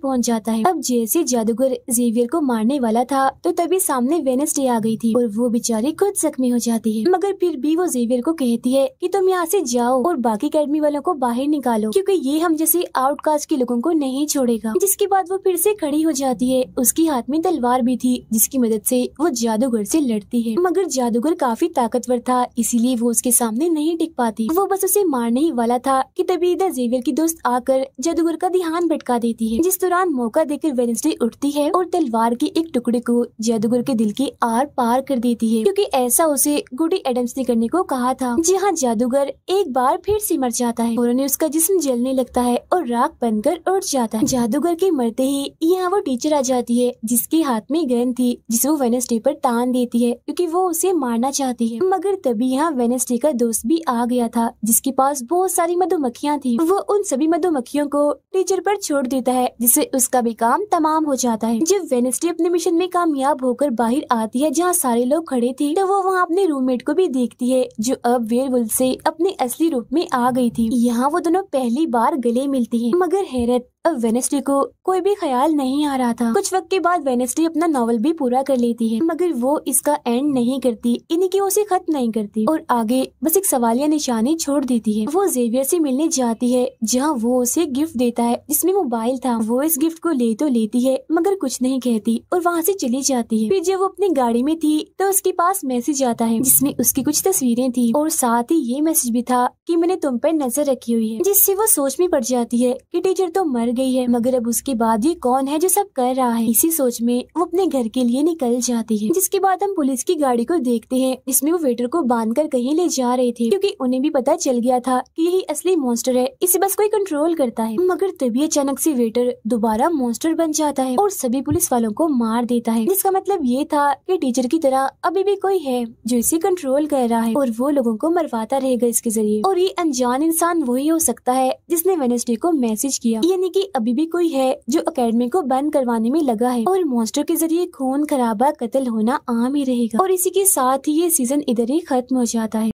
पहुँच जाता है। अब जैसे जादूगर जेवियर को मारने वाला था तो तभी सामने वेडनेसडे आ गई थी और वो बेचारी खुद जख्मी हो जाती है, मगर फिर भी वो जेवियर को कहती है कि तुम यहाँ से जाओ और बाकी एकेडमी वालों को बाहर निकालो, क्योंकि ये हम जैसे आउटकास्ट के लोगों को नहीं छोड़ेगा। जिसके बाद वो फिर से खड़ी हो जाती है, उसके हाथ में तलवार भी थी, जिसकी मदद से वो जादूगर से लड़ती है, मगर जादूगर काफी ताकतवर था, इसीलिए वो उसके सामने नहीं टिक पाती। वो बस उसे मारने ही वाला था कि तभी इधर जेवियर की दोस्त आकर जादूगर का ध्यान भटका देती है, जिस दौरान मौका देकर वेडनेसडे उठती है और तलवार के एक टुकड़े को जादूगर के दिल के आर पार कर देती है, क्योंकि ऐसा उसे गुडी एडम्स ने करने को कहा था। जहाँ जादूगर एक बार फिर से मर जाता है और उन्हें उसका जिस्म जलने लगता है और राख बनकर उड़ जाता है। जादूगर के मरते ही यहाँ वो टीचर आ जाती है, जिसके हाथ में गन थी, जिसे वो वेडनेसडे पर तान देती है क्योंकि वो उसे मारना चाहती है। मगर तभी यहाँ वेडनेसडे का दोस्त भी आ गया था, जिसके पास बहुत सारी मधुमक्खियाँ थी। वो उन सभी मधुमक्खियों को टीचर पर छोड़ देता है, जिससे उसका भी काम तमाम हो जाता है। जब वेडनेसडे अपने मिशन में कामयाब होकर बाहर आती है जहाँ सारे लोग खड़े थे, तो वो वहाँ अपने रूममेट को भी देखती है, जो अब वेयरवुल्फ से अपने असली रूप में आ गई थी। यहाँ वो दोनों पहली बार गले मिलती हैं, मगर हैरत अब वेडनेसडे को कोई भी ख्याल नहीं आ रहा था। कुछ वक्त के बाद वेडनेसडे अपना नॉवल भी पूरा कर लेती है, मगर वो इसका एंड नहीं करती, इन्हीं की उसे खत्म नहीं करती और आगे बस एक सवालिया निशानी छोड़ देती है। वो जेवियर से मिलने जाती है, जहाँ वो उसे गिफ्ट देता है जिसमें मोबाइल था। वो इस गिफ्ट को ले तो लेती है मगर कुछ नहीं कहती और वहाँ से चली जाती है। फिर जब वो अपनी गाड़ी में थी तो उसके पास मैसेज आता है, जिसमें उसकी कुछ तस्वीरें थी और साथ ही ये मैसेज भी था कि मैंने तुम पर नजर रखी हुई है, जिससे वो सोच में पड़ जाती है कि टीचर तो मर गई है, मगर अब उसके बाद ये कौन है जो सब कर रहा है। इसी सोच में वो अपने घर के लिए निकल जाती है, जिसके बाद हम पुलिस की गाड़ी को देखते हैं, जिसमें वो वेटर को बांधकर कहीं ले जा रहे थे, क्योंकि उन्हें भी पता चल गया था कि यही असली मॉन्स्टर है, इसे बस कोई कंट्रोल करता है। मगर तभी अचानक से वेटर दोबारा मॉन्स्टर बन जाता है और सभी पुलिस वालों को मार देता है, जिसका मतलब ये था कि टीचर की तरह अभी भी कोई है जो इसे कंट्रोल कर रहा है और वो लोगों को मरवाता रहेगा इसके जरिए। और ये अनजान इंसान वही हो सकता है जिसने वेडनेसडे को मैसेज किया, यानी कि अभी भी कोई है जो एकेडमी को बंद करवाने में लगा है और मॉन्स्टर के जरिए खून खराबा कत्ल होना आम ही रहेगा। और इसी के साथ ही ये सीजन इधर ही खत्म हो जाता है।